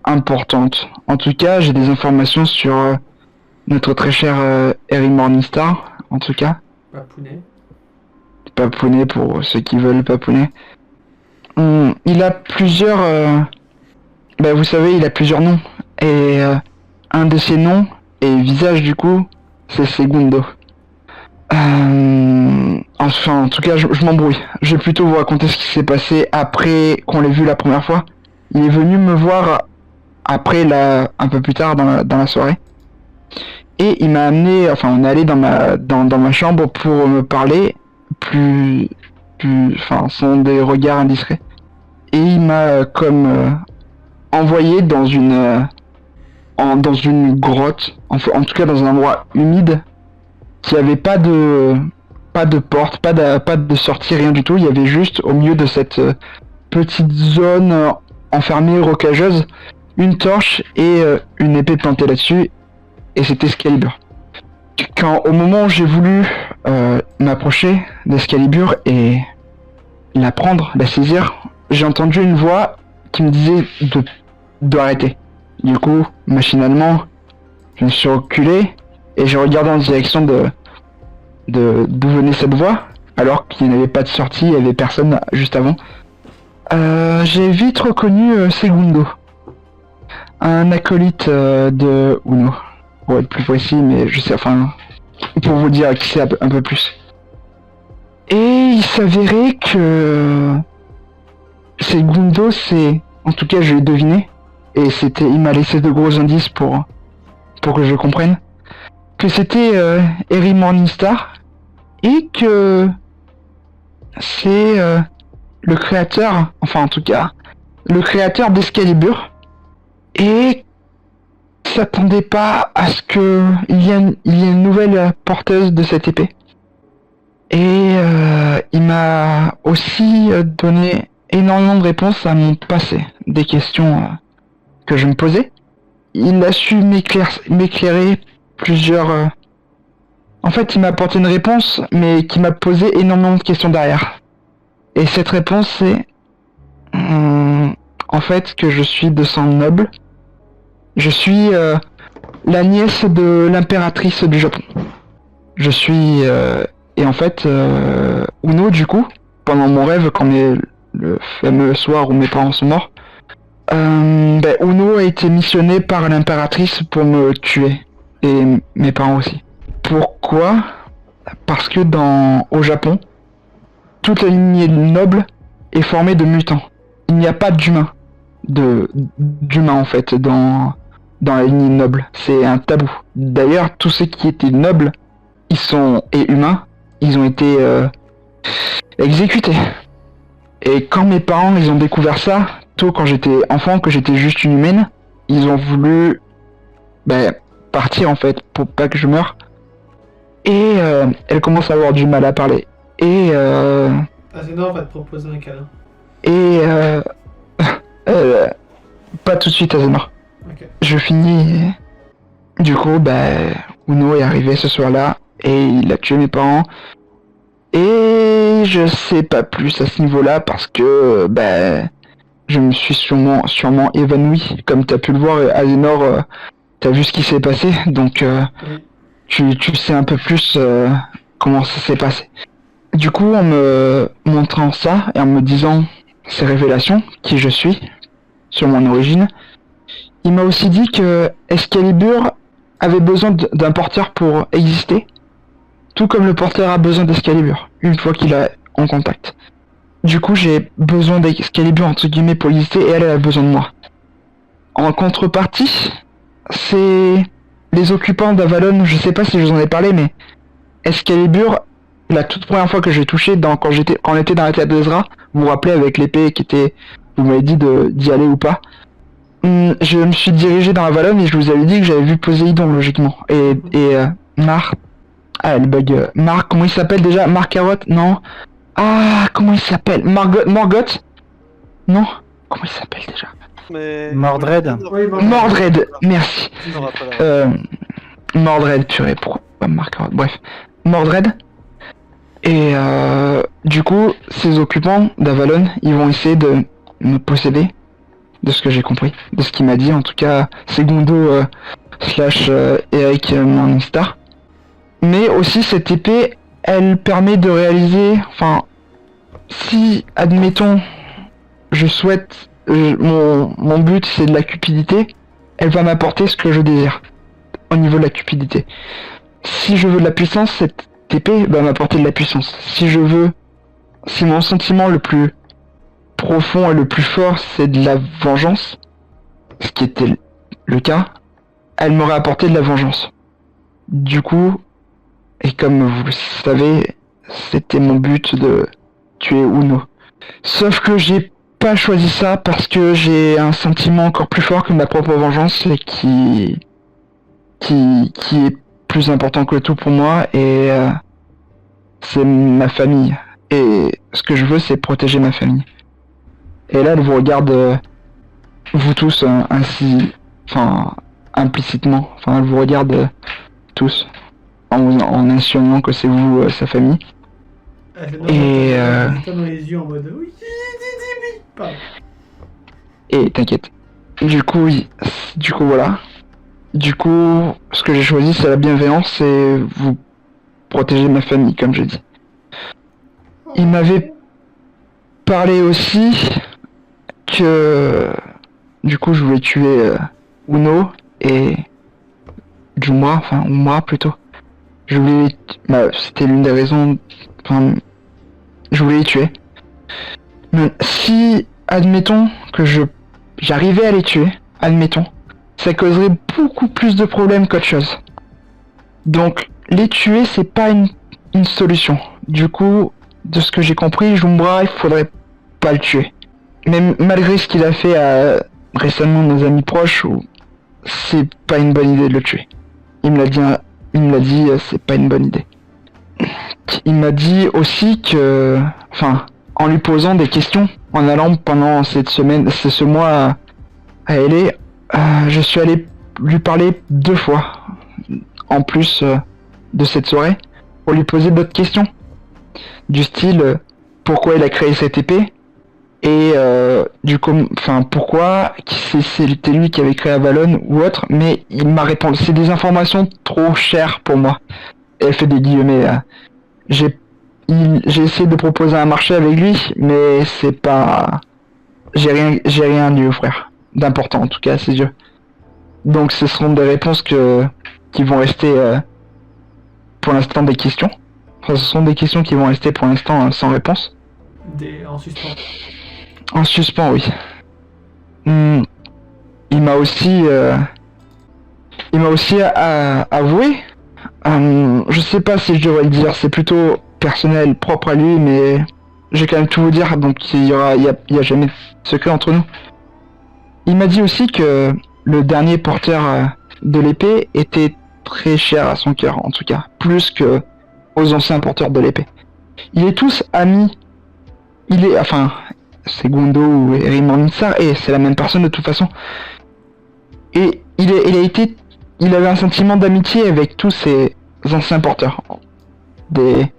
importantes. En tout cas, j'ai des informations sur notre très cher Harry Morningstar, en tout cas. Papounet. Papounet pour ceux qui veulent papounet. Il a plusieurs... vous savez, il a plusieurs noms. Et un de ces noms, et visage du coup, c'est Segundo. Enfin, en tout cas, je m'embrouille. Je vais plutôt vous raconter ce qui s'est passé après qu'on l'ait vu la première fois. Il est venu me voir après, un peu plus tard dans la soirée. Et il m'a amené, enfin, on est allé dans ma chambre pour me parler sans des regards indiscrets. Et il m'a envoyé dans une grotte, en tout cas dans un endroit humide, qui avait pas de porte, pas de sortie, rien du tout. Il y avait juste au milieu de cette petite zone enfermée, rocageuse, une torche et une épée plantée là-dessus, et c'était Excalibur. Au moment où j'ai voulu m'approcher d'Excalibur et la prendre, la saisir, j'ai entendu une voix qui me disait d'arrêter. Du coup, machinalement, je me suis reculé et j'ai regardé en direction d'où venait cette voix, alors qu'il n'y avait pas de sortie, il n'y avait personne juste avant. J'ai vite reconnu Segundo, un acolyte de Uno, pour être plus précis, mais je sais, enfin, pour vous dire qui c'est un peu plus. Et il s'avérait que Segundo, en tout cas je l'ai deviné, et il m'a laissé de gros indices pour que je comprenne, que c'était Harry Morningstar, et que c'est le créateur, enfin en tout cas, le créateur d'Excalibur, et s'attendait pas à ce que il y ait une nouvelle porteuse de cette épée. Et il m'a aussi donné énormément de réponses à mon passé, des questions que je me posais. Il a su m'éclairer plusieurs... En fait, il m'a apporté une réponse, mais qui m'a posé énormément de questions derrière. Et cette réponse, c'est... en fait, que je suis de sang noble. Je suis la nièce de l'impératrice du Japon. Je suis... et en fait, Uno, du coup, pendant mon rêve, le fameux soir où mes parents sont morts, Uno a été missionné par l'impératrice pour me tuer. Et mes parents aussi. Pourquoi ? Parce que au Japon, toute la lignée noble est formée de mutants. Il n'y a pas d'humains. D'humains en fait dans la lignée noble. C'est un tabou. D'ailleurs, tous ceux qui étaient nobles, et humains, ils ont été exécutés. Et quand mes parents ils ont découvert ça, tôt quand j'étais enfant, que j'étais juste une humaine, ils ont voulu partir en fait pour pas que je meure. Et elle commence à avoir du mal à parler. Et Azénor va te proposer un câlin. Et pas tout de suite, Azénor. Ok. Je finis. Du coup, Uno est arrivé ce soir-là et il a tué mes parents. Et je sais pas plus à ce niveau-là parce que je me suis sûrement évanoui. Comme t'as pu le voir, Azénor, t'as vu ce qui s'est passé, donc Oui. tu sais un peu plus comment ça s'est passé. Du coup, en me montrant ça et en me disant ces révélations, qui je suis, sur mon origine, il m'a aussi dit que Excalibur avait besoin d'un porteur pour exister, tout comme le porteur a besoin d'Excalibur, une fois qu'il est en contact. Du coup, j'ai besoin d'Excalibur, entre guillemets, pour exister, et elle a besoin de moi. En contrepartie, c'est les occupants d'Avalon, je sais pas si je vous en ai parlé, mais Excalibur, la toute première fois que j'ai touché quand on était dans la tête d'Ezra, vous vous rappelez avec l'épée qui était, vous m'avez dit d'y aller ou pas. Je me suis dirigé dans Avalon et je vous avais dit que j'avais vu Poséidon logiquement. Et elle bug. Marc, comment il s'appelle déjà? Marc Carotte? Non. Ah, comment il s'appelle? Morgoth? Non. Comment il s'appelle déjà? Mais... Mordred. Oui, Mordred, merci. Je me rappelle. Mordred, purée, pourquoi Marc Carotte? Bref. Mordred. Et du coup, ces occupants d'Avalon, ils vont essayer de me posséder, de ce que j'ai compris, de ce qu'il m'a dit, en tout cas, Segundo / Eric Morningstar. Mais aussi, cette épée, elle permet de réaliser, enfin, si, admettons, je souhaite, mon but c'est de la cupidité, elle va m'apporter ce que je désire, au niveau de la cupidité. Si je veux de la puissance, cette épée va m'apporter de la puissance. Si mon sentiment le plus profond et le plus fort c'est de la vengeance, ce qui était le cas, elle m'aurait apporté de la vengeance. Du coup, et comme vous le savez, c'était mon but de tuer Uno. Sauf que j'ai pas choisi ça parce que j'ai un sentiment encore plus fort que ma propre vengeance et qui est plus important que tout pour moi, et c'est ma famille. Et ce que je veux, c'est protéger ma famille. Et là, elle vous regarde, vous tous, ainsi, enfin, implicitement. Enfin, elle vous regarde tous, en insinuant que c'est vous, sa famille. Et dans les yeux en mode oui. Pardon. Et t'inquiète. Du coup, voilà. Du coup, ce que j'ai choisi, c'est la bienveillance et vous protéger ma famille, comme j'ai dit. Il m'avait parlé aussi que, du coup, je voulais tuer Uno et Jumwa, enfin, Umwa plutôt. C'était l'une des raisons, enfin, je voulais les tuer. Mais si, admettons, que j'arrivais à les tuer, admettons, ça causerait beaucoup plus de problèmes qu'autre chose. Donc, les tuer, c'est pas une solution. Du coup, de ce que j'ai compris, Jumbra, il faudrait pas le tuer. Même malgré ce qu'il a fait à récemment nos amis proches, c'est pas une bonne idée de le tuer. Il me l'a dit, c'est pas une bonne idée. Il m'a dit aussi que, enfin, en lui posant des questions, en allant pendant ce mois à LA, je suis allé lui parler 2 fois, en plus de cette soirée, pour lui poser d'autres questions. Du style, pourquoi il a créé cette épée, et pourquoi, c'était lui qui avait créé Avalon ou autre, mais il m'a répondu, c'est des informations trop chères pour moi. Et elle fait des guillemets. J'ai essayé de proposer un marché avec lui, mais c'est pas... J'ai rien à lui offrir. D'important, en tout cas, à ses yeux. Donc ce seront des réponses qui vont rester pour l'instant des questions. Enfin, ce sont des questions qui vont rester pour l'instant sans réponse. En suspens. En suspens, oui. Il m'a aussi avoué, je sais pas si je devrais le dire, c'est plutôt personnel, propre à lui, mais j'ai quand même tout vous dire, donc il y a jamais de secret entre nous. Il m'a dit aussi que le dernier porteur de l'épée était très cher à son cœur, en tout cas, plus que aux anciens porteurs de l'épée. Il est tous amis. C'est Gundo ou Eri Morningstar, et c'est la même personne de toute façon. Et il avait un sentiment d'amitié avec tous ses anciens porteurs. Des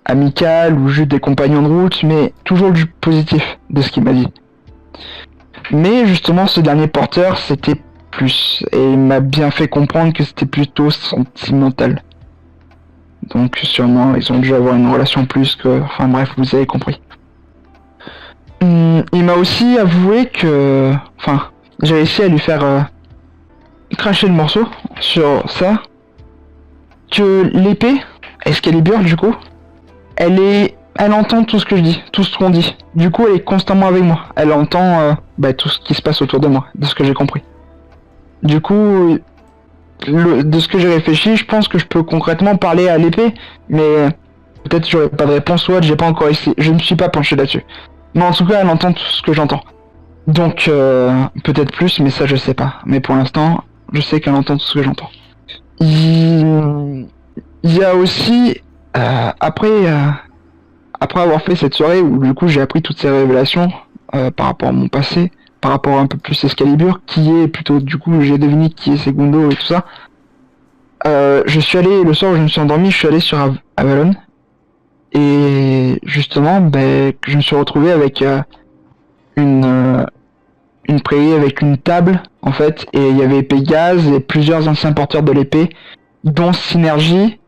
amicales ou juste des compagnons de route, mais toujours du positif de ce qu'il m'a dit. Mais justement, ce dernier porteur, c'était plus, et il m'a bien fait comprendre que c'était plutôt sentimental. Donc sûrement, ils ont dû avoir une relation plus que... Enfin bref, vous avez compris. Il m'a aussi avoué que... Enfin, j'ai réussi à lui faire cracher le morceau sur ça. Que l'épée, Excalibur du coup, elle entend tout ce que je dis, tout ce qu'on dit. Du coup, elle est constamment avec moi. Elle entend tout ce qui se passe autour de moi, de ce que j'ai compris. Du coup, de ce que j'ai réfléchi, je pense que je peux concrètement parler à l'épée, mais peut-être j'aurai pas de réponse ou autre, j'ai pas encore essayé, je ne me suis pas penché là-dessus. Mais en tout cas, elle entend tout ce que j'entends. Donc, peut-être plus, mais ça je sais pas. Mais pour l'instant, je sais qu'elle entend tout ce que j'entends. Il y a aussi, après avoir fait cette soirée où du coup j'ai appris toutes ces révélations par rapport à mon passé, par rapport un peu plus Excalibur, qui est plutôt, du coup j'ai deviné qui est Segundo et tout ça. Je suis allé, le soir où je me suis endormi, je suis allé sur Avalon. Et justement, je me suis retrouvé avec une prairie avec une table, en fait, et il y avait Pégase et plusieurs anciens porteurs de l'épée, dont Synergie,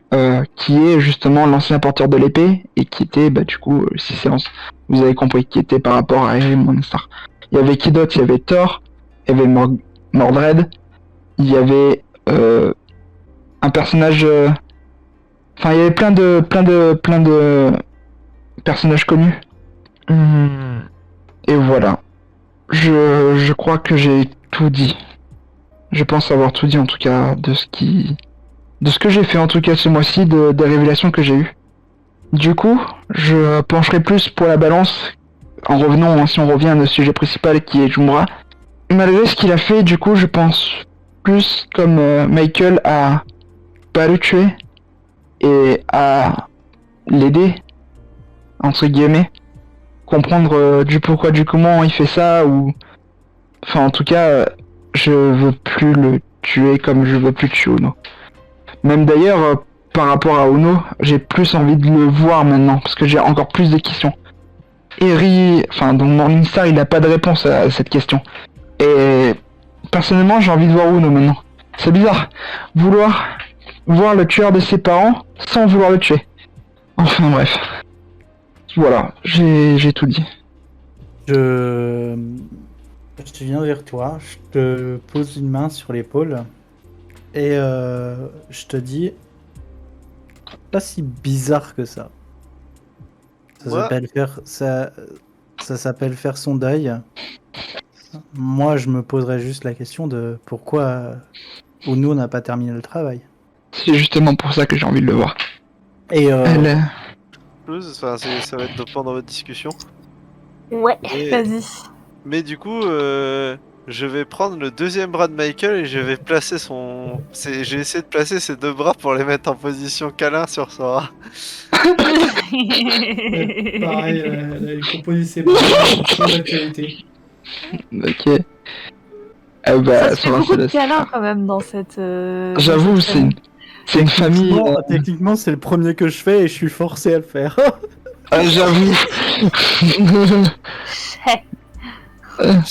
qui est justement l'ancien porteur de l'épée, et qui était, du coup, si séances, vous avez compris, qui était par rapport à Harry Morningstar. Il y avait qui d'autre? Il y avait Thor, il y avait Mordred, il y avait un personnage... Enfin, il y avait plein de personnages connus. Et voilà. Je crois que j'ai tout dit. Je pense avoir tout dit en tout cas de ce que j'ai fait en tout cas ce mois-ci, des révélations que j'ai eues. Du coup, je pencherai plus pour la balance en revenant, si on revient à notre sujet principal qui est Jumra. Malgré ce qu'il a fait, du coup, je pense plus comme Michael à pas le tuer et à l'aider, entre guillemets, comprendre du pourquoi du comment il fait ça, ou enfin en tout cas je veux plus le tuer comme je veux plus tuer Ono. Même d'ailleurs par rapport à Ono, j'ai plus envie de le voir maintenant parce que j'ai encore plus de questions. Donc Morningstar il a pas de réponse à cette question. Et personnellement j'ai envie de voir Ono maintenant. C'est bizarre, vouloir voir le tueur de ses parents sans vouloir le tuer. Enfin bref. Voilà, j'ai tout dit. Je viens vers toi, je te pose une main sur l'épaule et je te dis, pas si bizarre que ça. Ça s'appelle faire son deuil. Moi, je me poserais juste la question de pourquoi Ono n'a pas terminé le travail. C'est justement pour ça que j'ai envie de le voir. Et Enfin, ça va être pendant votre discussion. Ouais. Vas-y. Mais du coup, je vais prendre le deuxième bras de Michael et je vais placer j'ai essayé de placer ses deux bras pour les mettre en position câlin sur Sora. Pareil, elle a composé ses bras sur l'actualité. Ok. Ça se fait Sora, beaucoup de c'est câlins quand même dans cette... J'avoue, c'est une famille... Techniquement, c'est le premier que je fais et je suis forcé à le faire. J'avoue.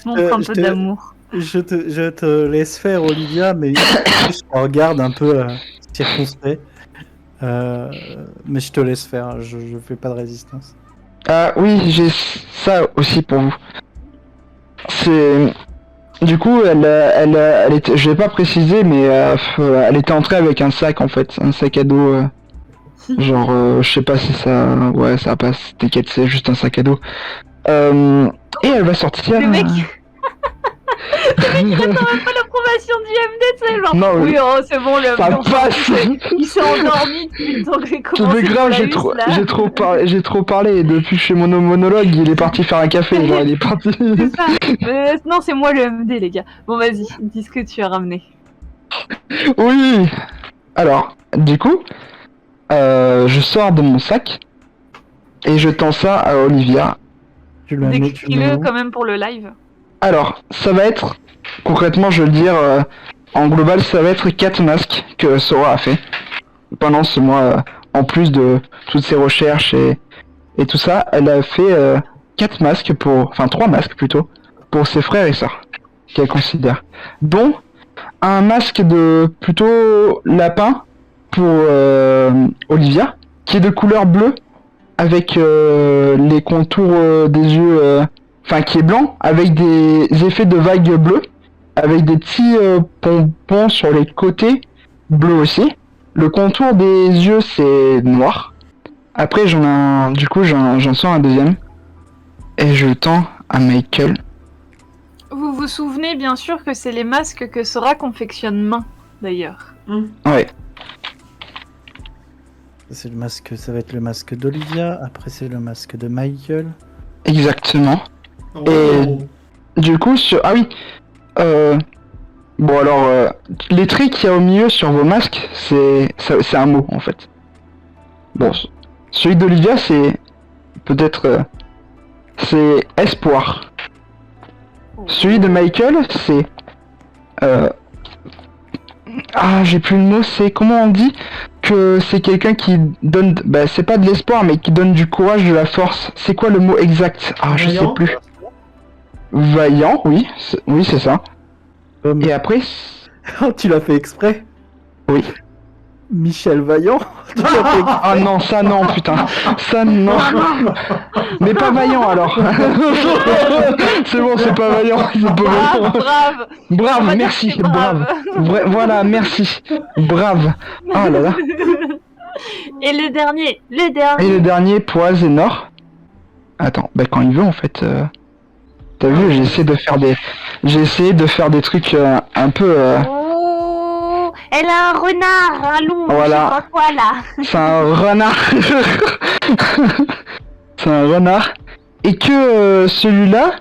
Montre un peu d'amour. Je te laisse faire, Olivia, mais je te regarde un peu circonspect. Mais je te laisse faire, je fais pas de résistance. Ah oui, j'ai ça aussi pour vous. C'est... Du coup, elle était... Je vais pas préciser, mais elle était entrée avec un sac en fait, un sac à dos... Genre, je sais pas si ça... Ouais, ça passe, t'inquiète, c'est juste un sac à dos. Et elle va sortir... Le mec... Le mec, il attend même pas l'approbation du MD, tu sais, genre... Non, oui, oh, c'est bon, le ça MD, passe. Il s'est endormi depuis le temps que j'ai commencé. C'est grave, j'ai trop parlé, et depuis que je fais mon monologue, il est parti faire un café, genre il est parti... C'est ça. Non, c'est moi le MD, les gars. Bon, vas-y, dis ce que tu as ramené. Oui. Alors, du coup... je sors de mon sac et je tends ça à Olivia. Décris-le quand même pour le live. Alors, ça va être, concrètement, je veux le dire, en global, ça va être 4 masques que Sora a fait pendant ce mois. En plus de toutes ses recherches et tout ça, elle a fait 4 masques enfin 3 masques plutôt, pour ses frères et sœurs, qu'elle considère. Dont un masque de plutôt lapin pour Olivia, qui est de couleur bleue, avec les contours des yeux, enfin qui est blanc, avec des effets de vagues bleues, avec des petits pompons sur les côtés, bleu aussi. Le contour des yeux c'est noir. Après j'en sors un deuxième et je le tends à Michael. Vous vous souvenez bien sûr que c'est les masques que Sora confectionne main, d'ailleurs. Ouais. C'est le masque, ça va être le masque d'Olivia, après c'est le masque de Michael. Exactement. Oh. Et- Du coup ah oui. Bon alors les traits qu'il y a au milieu sur vos masques c'est un mot en fait. Bon celui d'Olivia c'est peut-être c'est espoir. Celui de Michael, c'est... Ah, j'ai plus le mot, c'est... Comment on dit que c'est quelqu'un qui donne... Bah, c'est pas de l'espoir, mais qui donne du courage, de la force. C'est quoi le mot exact? Ah, je sais Vaillant. plus. Vaillant, oui. Oui, c'est ça. Et après... Oh, tu l'as fait exprès? Oui. Michel Vaillant? Tu l'as fait exprès. Ah non, ça non, putain. Ça non. Mais pas vaillant, alors. C'est bon, c'est pas vaillant. C'est pas vaillant. Brave. On Brave, va dire merci, que c'est brave. Voilà, merci. Brave. Ah là là. Et le dernier, Et le dernier, Poisénor. Attends, bah quand il veut en fait. T'as vu, j'ai essayé de faire des trucs un peu. Oh, elle a un renard, un loup, Voilà. je sais pas quoi là. C'est un renard. C'est un renard. Et que celui-là,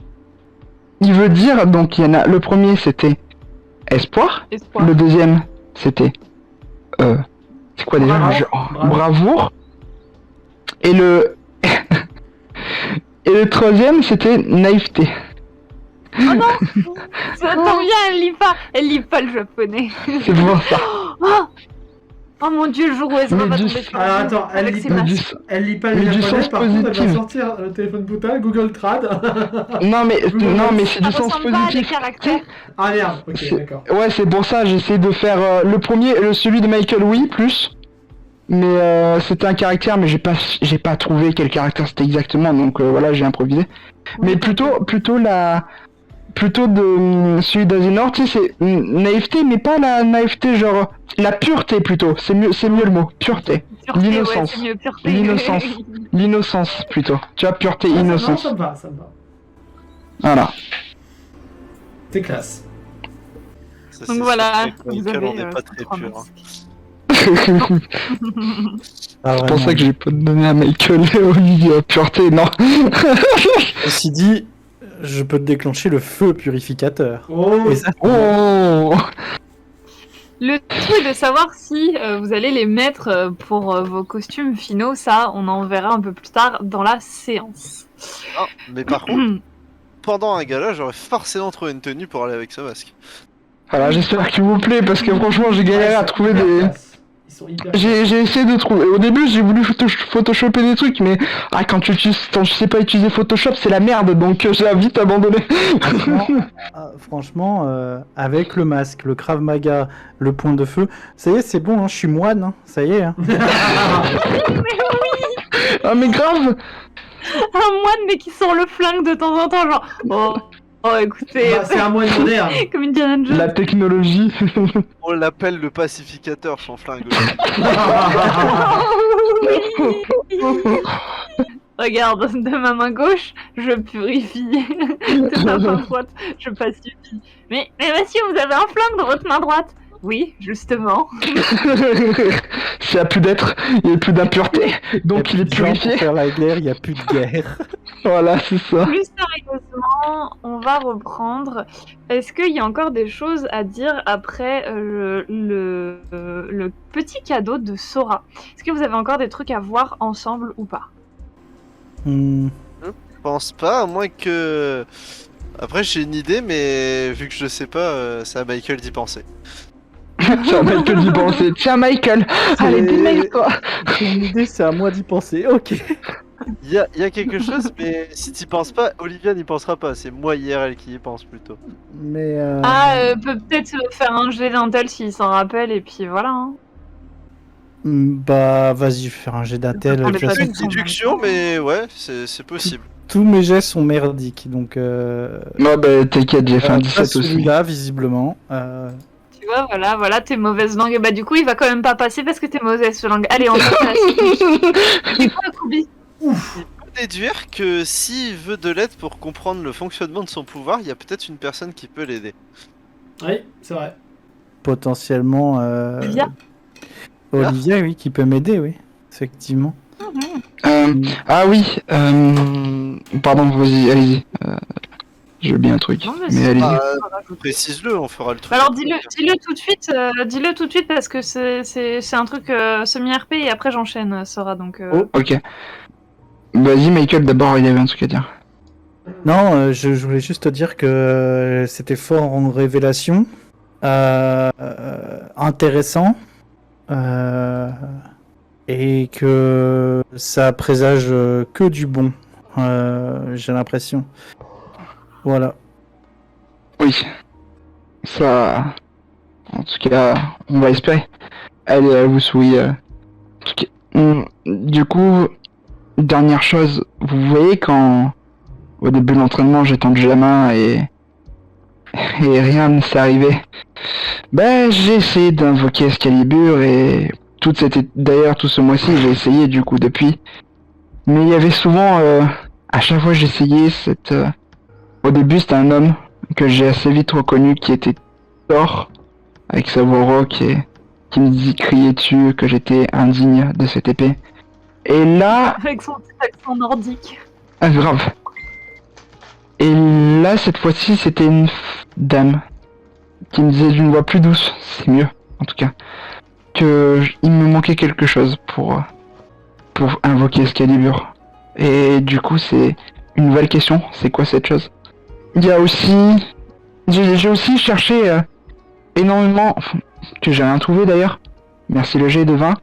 il veut dire, donc il y en a. Le premier c'était espoir. Espoir. Le deuxième c'était. C'est quoi déjà le jeu? Bravoure. Et le. Et le troisième c'était naïveté. Oh non. Ça tombe bien, elle lit pas le japonais. C'est pour ça. Oh mon dieu, le jour où elle va Mais tomber du- sur Alors, lui attends, elle avec lit ses pas masques. Elle lit pas Mais le du japonais, sens par contre elle positif. va sortir le téléphone Bouddha, Google Trad. Non mais c'est Ça du sens ressemble pas à des positif. caractères. Ah merde, ok, C'est- d'accord. Ouais, c'est pour ça j'essaie de faire le premier, celui de Michael, oui, plus. Mais c'était un caractère, mais j'ai pas trouvé quel caractère c'était exactement, donc voilà, j'ai improvisé. Mais plutôt de celui d'Azinor, tu sais, c'est naïveté, mais pas la naïveté genre la pureté plutôt. C'est mieux le mot, pureté, Pureté, L'innocence. ouais, c'est mieux, pureté. L'innocence. l'innocence plutôt. Tu vois, pureté, Ah, innocence. ça me va, ça me va. Voilà. T'es classe. Ça, Donc c'est voilà, sûr qu'avec vous Michael, avez on n'est pas très trois pur. hein. masques. Pas C'est pour vraiment. ça que j'ai pas donné à Michael et Olivia pureté, non. Ceci dit, je peux te déclencher le feu purificateur. Oh, Et ça, Oh. Le tout est de savoir si vous allez les mettre pour vos costumes finaux. Ça, on en verra un peu plus tard dans la séance. Ah, mais par contre, pendant un gala, j'aurais forcément trouvé une tenue pour aller avec ce masque. Voilà, j'espère qu'il vous plaît parce que franchement j'ai galéré à trouver hyper des. classe. Ils sont hyper J'ai essayé de trouver. Au début j'ai voulu photoshopper des trucs, mais quand tu sais pas utiliser Photoshop c'est la merde, donc j'ai vite abandonné. franchement, avec le masque, le Krav Maga, le point de feu, ça y est, c'est bon, hein, je suis moine, hein, ça y est. Hein. Ah mais grave. Un moine, mais qui sort le flingue de temps en temps, genre. Oh écoutez, Bah, c'est un moine moderne. comme Indiana Jones. La technologie. On l'appelle le pacificateur, son flingue. Regarde, de ma main gauche, je purifie. De ma main droite, je pacifie. Mais monsieur, vous avez un flingue dans votre main droite? Oui, justement. S'il y a plus d'être, il y a plus d'impureté, donc il est plus de gens purifié. pour faire la guerre, il n'y a plus de guerre. Voilà, c'est ça. Plus sérieusement, on va reprendre. Est-ce qu'il y a encore des choses à dire après le petit cadeau de Sora? Est-ce que vous avez encore des trucs à voir ensemble ou pas? Hmm. Je pense pas, à moins que. Après, j'ai une idée, mais vu que je sais pas, c'est à Michael d'y penser. Tiens, Michael d'y penser. Tiens, Michael. Allez, démêle-toi. J'ai une idée, c'est à moi d'y penser. Ok. Il y a quelque chose, mais si t'y penses pas, Olivia n'y pensera pas. C'est moi IRL qui y pense plutôt. Mais Peut peut-être faire un jet d'intel s'il s'en rappelle, et puis voilà. Hein. Bah, vas-y, faire un jet d'intel. On De est toute pas façon, Une déduction, mais ouais, c'est possible. tous mes jets sont merdiques, donc... Non, bah t'inquiète, j'ai fait un pas 17 aussi. celui-là, visiblement. Tu vois, voilà, t'es mauvaise langue. Et bah, du coup, il va quand même pas passer parce que t'es mauvaise langue. Allez, on passe à la suite. C'est quoi, Kubi? Il peut déduire que s'il veut de l'aide pour comprendre le fonctionnement de son pouvoir, il y a peut-être une personne qui peut l'aider. Oui, c'est vrai. Potentiellement... Olivia Olivia, oui, qui peut m'aider, oui. Effectivement. Ah oui, pardon, vas-y, allez-y. Je veux bien un truc, Non, mais mais c'est allez-y. pas- Précise-le, on fera le truc. Alors dis-le tout de suite, parce que c'est un truc semi-RP et après j'enchaîne, Sora, donc... Ok. Vas-y, Michael, d'abord, il y avait un truc à dire. Non, je voulais juste te dire que c'était fort en révélation. Intéressant. Et que ça présage que du bon. J'ai l'impression. Voilà. Oui. Ça... En tout cas, on va espérer. Allez, à vous, oui. En tout cas, du coup, dernière chose, vous voyez quand... Au début de l'entraînement, j'ai tendu la main et rien ne s'est arrivé. Ben, j'ai essayé d'invoquer Excalibur et d'ailleurs tout ce mois-ci, j'ai essayé du coup depuis. Mais il y avait souvent, à chaque fois j'essayais au début, c'était un homme que j'ai assez vite reconnu qui était Thor, avec sa voix rauque et qui me criait dessus que j'étais indigne de cette épée. Et là, Avec son petit accent nordique. ah, grave. Et là, cette fois-ci, c'était une dame qui me disait d'une voix plus douce, c'est mieux, en tout cas, il me manquait quelque chose pour invoquer Excalibur. Et du coup, c'est une nouvelle question, c'est quoi cette chose? Il y a aussi... J'ai aussi cherché énormément, que j'ai rien trouvé d'ailleurs, merci le G de 20,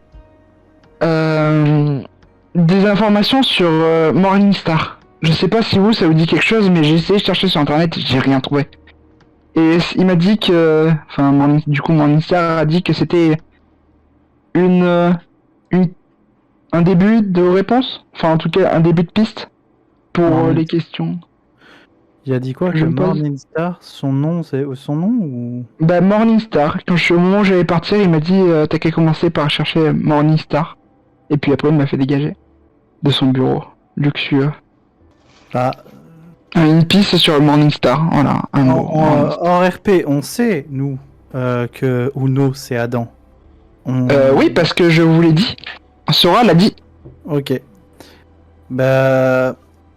des informations sur Morningstar. Je sais pas si ça vous dit quelque chose, mais j'ai essayé de chercher sur internet et j'ai rien trouvé. Et il m'a dit que... Enfin, Morningstar a dit que c'était un début de réponse. Enfin, en tout cas, un début de piste pour les questions. Il a dit quoi? Je Que me pose. Morningstar, son nom, c'est son nom ou... Bah, Morningstar. Au moment où j'allais partir, il m'a dit t'as qu'à commencer par chercher Morningstar. Et puis après, il m'a fait dégager de son bureau luxueux. Ah, Une piste sur Morningstar, voilà, un mot. en RP, on sait, nous, que Uno, c'est Adam. Oui, parce que je vous l'ai dit. Sora l'a dit. Ok. Bah,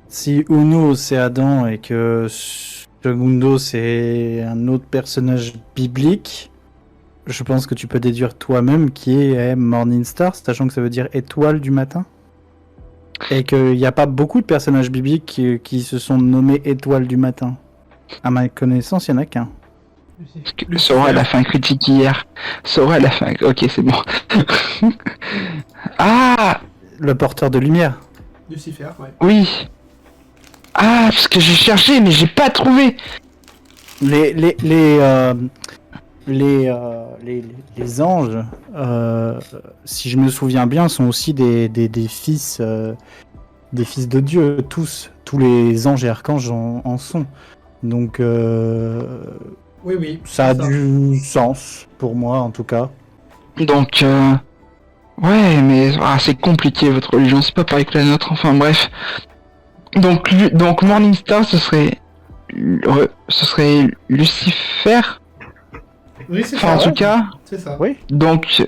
si Uno, c'est Adam et que Segundo, c'est un autre personnage biblique, je pense que tu peux déduire toi-même qui est Morningstar, sachant que ça veut dire étoile du matin. Et qu'il n'y a pas beaucoup de personnages bibliques qui se sont nommés étoiles du matin. À ma connaissance, il n'y en a qu'un. Sora, elle a fait un critique hier. Sora, elle a fait un... Ok, c'est bon. Ah, Le porteur de lumière. Lucifer, ouais. oui. Ah, parce que j'ai cherché, mais j'ai pas trouvé. Les anges, si je me souviens bien, sont aussi des fils de Dieu. Tous les anges et archanges en sont. Donc Oui, ça a c'est du sens pour moi en tout cas. Donc, ouais, mais c'est compliqué votre religion, c'est pas pareil que la nôtre. Enfin bref. Donc Morningstar, ce serait Lucifer. Oui, c'est Enfin, en ça. tout cas, C'est ça. Oui. donc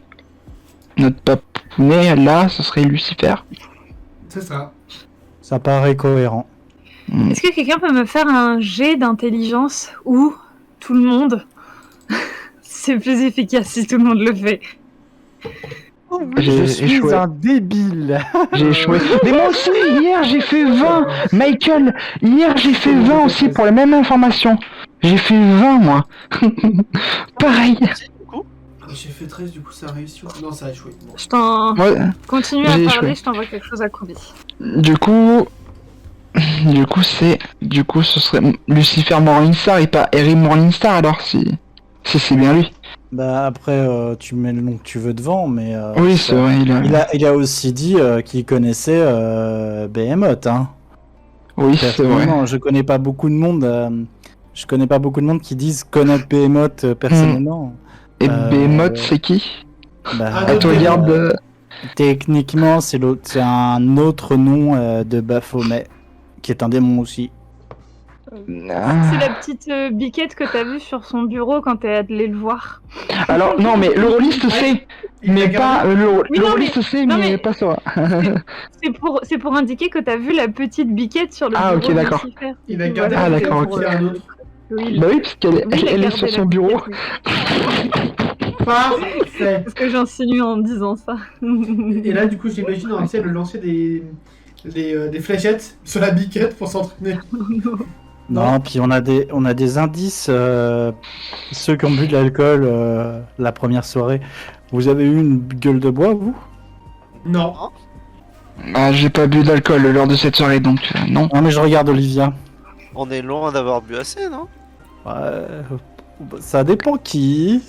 notre papounet là, ce serait Lucifer. C'est ça. Ça paraît cohérent. Est-ce que quelqu'un peut me faire un jet d'intelligence ou tout le monde? C'est plus efficace si tout le monde le fait. J'ai Je suis échoué. un débile. J'ai échoué. Mais moi aussi, hier j'ai fait 20. Michael, hier j'ai fait 20 aussi pour la même information. J'ai fait 20 moi. Pareil. J'ai fait 13, du coup ça a réussi. Non, ça a échoué. Bon. Je t'en... Ouais. Continue à J'ai parler, échoué. je t'envoie quelque chose à Kubi. Du coup ce serait Lucifer Morningstar et pas Harry Morningstar alors si c'est bien lui. Bah après, tu mets le nom que tu veux devant, mais Oui, c'est vrai, il a aussi dit qu'il connaissait Behemoth, hein. Oui, c'est vrai. Personnellement, je connais pas beaucoup de monde qui disent connaître Behemoth personnellement. Et Euh, Behemoth, c'est qui? Bah, Ah, Ah, tu d'autres regardes... techniquement, c'est un autre nom de Baphomet, qui est un démon aussi. C'est la petite biquette que t'as vue sur son bureau quand t'es allé le voir. Alors, non, mais le rôliste sait, Il mais l'a pas... gardé. Oui, le non, rôliste sait, non, mais mais- pas Sora. C'est pour indiquer que t'as vu la petite biquette sur le Ah, bureau ok, de d'accord. Lucifer. Il a gardé Ah, la d'accord, biquette pour ok. faire un autre. Oui, Bah oui, parce qu'elle oui, il a elle est gardé sur la son bureau. biquette, oui. Parfait. C'est ce que j'insinue en disant ça. Et là, du coup, j'imagine on essaie de lancer des fléchettes sur la biquette pour s'entraîner. Non, puis on a des indices. Ceux qui ont bu de l'alcool la première soirée. Vous avez eu une gueule de bois, vous? Non. Ah, j'ai pas bu d'alcool lors de cette soirée, donc non. Non, mais je regarde Olivia. On est loin d'avoir bu assez, non? Ça dépend qui.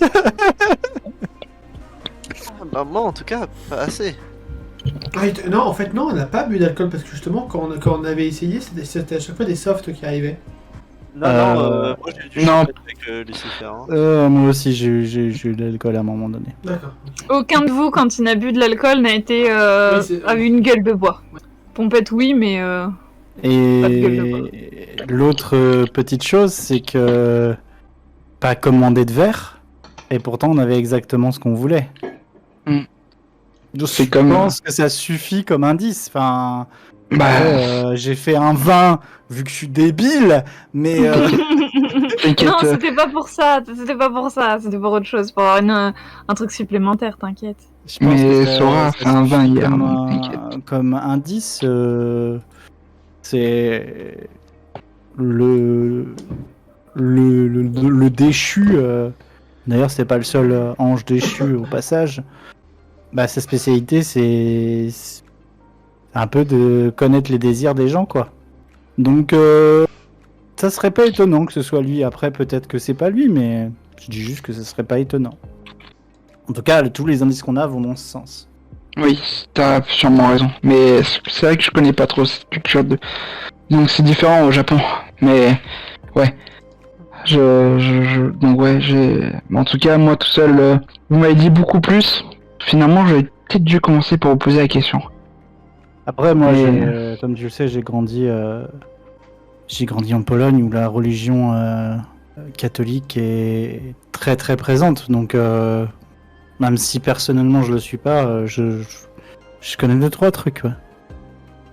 Bah, moi, en tout cas, pas assez. Non, en fait, non, on n'a pas bu d'alcool parce que justement, quand on avait essayé, c'était à chaque fois des softs qui arrivaient. Non, moi j'ai dû non. choper avec Lucifer. Hein. Moi aussi, j'ai eu de l'alcool à un moment donné. D'accord. Aucun de vous, quand il n'a bu de l'alcool, n'a été Oui, c'est- a eu une gueule de bois. Pompette, oui, mais Pas de gueule de Et l'autre petite chose, c'est que pas commandé de verre, et pourtant on avait exactement ce qu'on voulait. Hmm. Je comme- pense que ça suffit comme indice. Enfin, Bah, j'ai fait un vin vu que je suis débile, mais t'inquiète. non, c'était pas pour ça. C'était pas pour ça. C'était pour autre chose, pour avoir un truc supplémentaire. T'inquiète. je pense Mais que ça- Sora a ça fait un vin suffit hier, comme, donc t'inquiète. comme indice, c'est le déchu. D'ailleurs, c'est pas le seul ange déchu au passage. Bah, sa spécialité, c'est un peu de connaître les désirs des gens, quoi. Donc, ça serait pas étonnant que ce soit lui. Après, peut-être que c'est pas lui, mais je dis juste que ça serait pas étonnant. En tout cas, tous les indices qu'on a vont dans ce sens. Oui, t'as sûrement raison. Mais c'est vrai que je connais pas trop cette culture de... Donc c'est différent au Japon. Mais ouais. Donc ouais, j'ai... En tout cas, moi tout seul, vous m'avez dit beaucoup plus. Finalement, j'aurais peut-être dû commencer par vous poser la question. Après, moi, Mais- comme tu le sais, j'ai grandi en Pologne où la religion catholique est très très présente. Donc, même si personnellement je le suis pas, je connais 2-3 trucs. Ouais.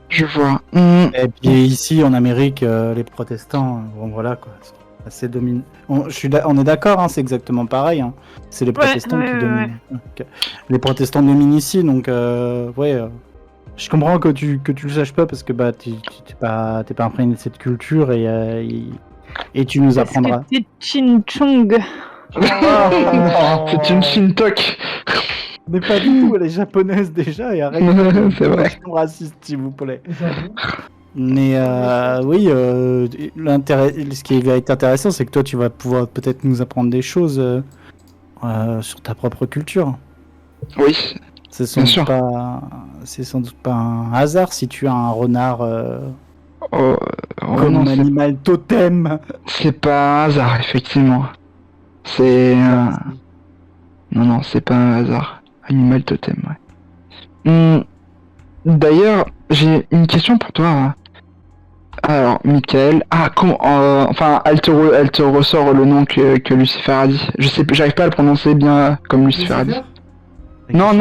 Je vois. Et puis ici en Amérique, les protestants, bon voilà quoi, c'est assez dominant. On est d'accord, hein, c'est exactement pareil. Hein. C'est les protestants qui dominent. Ok. Les protestants dominent ici, donc ouais. Je comprends que tu le saches pas parce que bah t'es pas imprégné de cette culture et tu nous apprendras. Parce que t'es Chin-Chong. C'est une Shintok. Mais pas du tout, elle est japonaise déjà et arrête. C'est vrai. Raciste, s'il vous plaît. Mais oui, ce qui va être intéressant, c'est que toi, tu vas pouvoir peut-être nous apprendre des choses sur ta propre culture. Oui. C'est sans doute pas un hasard si tu as un renard comme non, animal totem. c'est pas un hasard, effectivement. C'est Non, c'est pas un hasard. Animal totem, ouais. D'ailleurs, j'ai une question pour toi. Alors, Michael. Ah, comment... enfin, elle te ressort le nom que Lucifer a dit. J'arrive pas à le prononcer bien comme Lucifer a dit. Non.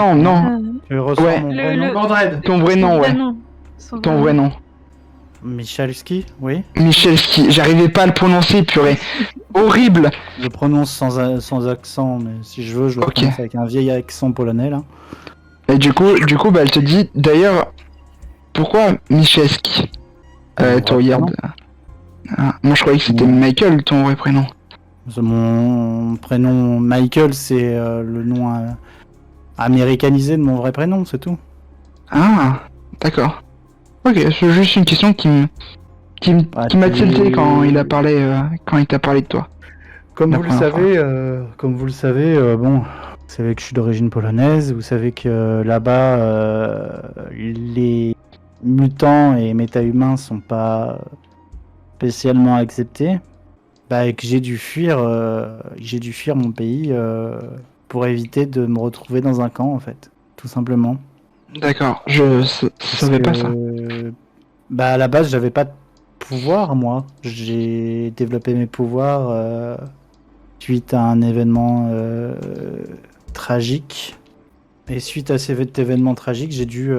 Tu ressens Ouais. mon vrai nom. Mordred. Ton vrai nom, ouais. Son Ton vrai nom. Michalski, oui. Michelski. J'arrivais pas à le prononcer, purée. Horrible. Je le prononce sans accent, mais si je veux, je le Ok. prononce avec un vieil accent polonais, là. Et du coup, bah, elle te dit, d'ailleurs, pourquoi Michelski Mon vrai Tu regardes. Ah, moi, je croyais que c'était Ouais. Michael, ton vrai prénom. Mon prénom Michael, c'est le nom américanisé de mon vrai prénom, c'est tout. Ah, d'accord. Ok, c'est juste une question qui m'a Ouais, tilté quand il t'a parlé de toi. Comme La vous le première savez, bon, vous savez que je suis d'origine polonaise. Vous savez que là-bas, les mutants et méta-humains sont pas spécialement acceptés. Bah, et que j'ai dû fuir mon pays pour éviter de me retrouver dans un camp, en fait, tout simplement. D'accord, je savais pas ça. Bah, à la base, j'avais pas de pouvoir, moi. J'ai développé mes pouvoirs suite à un événement tragique. Et suite à cet événement tragique, j'ai dû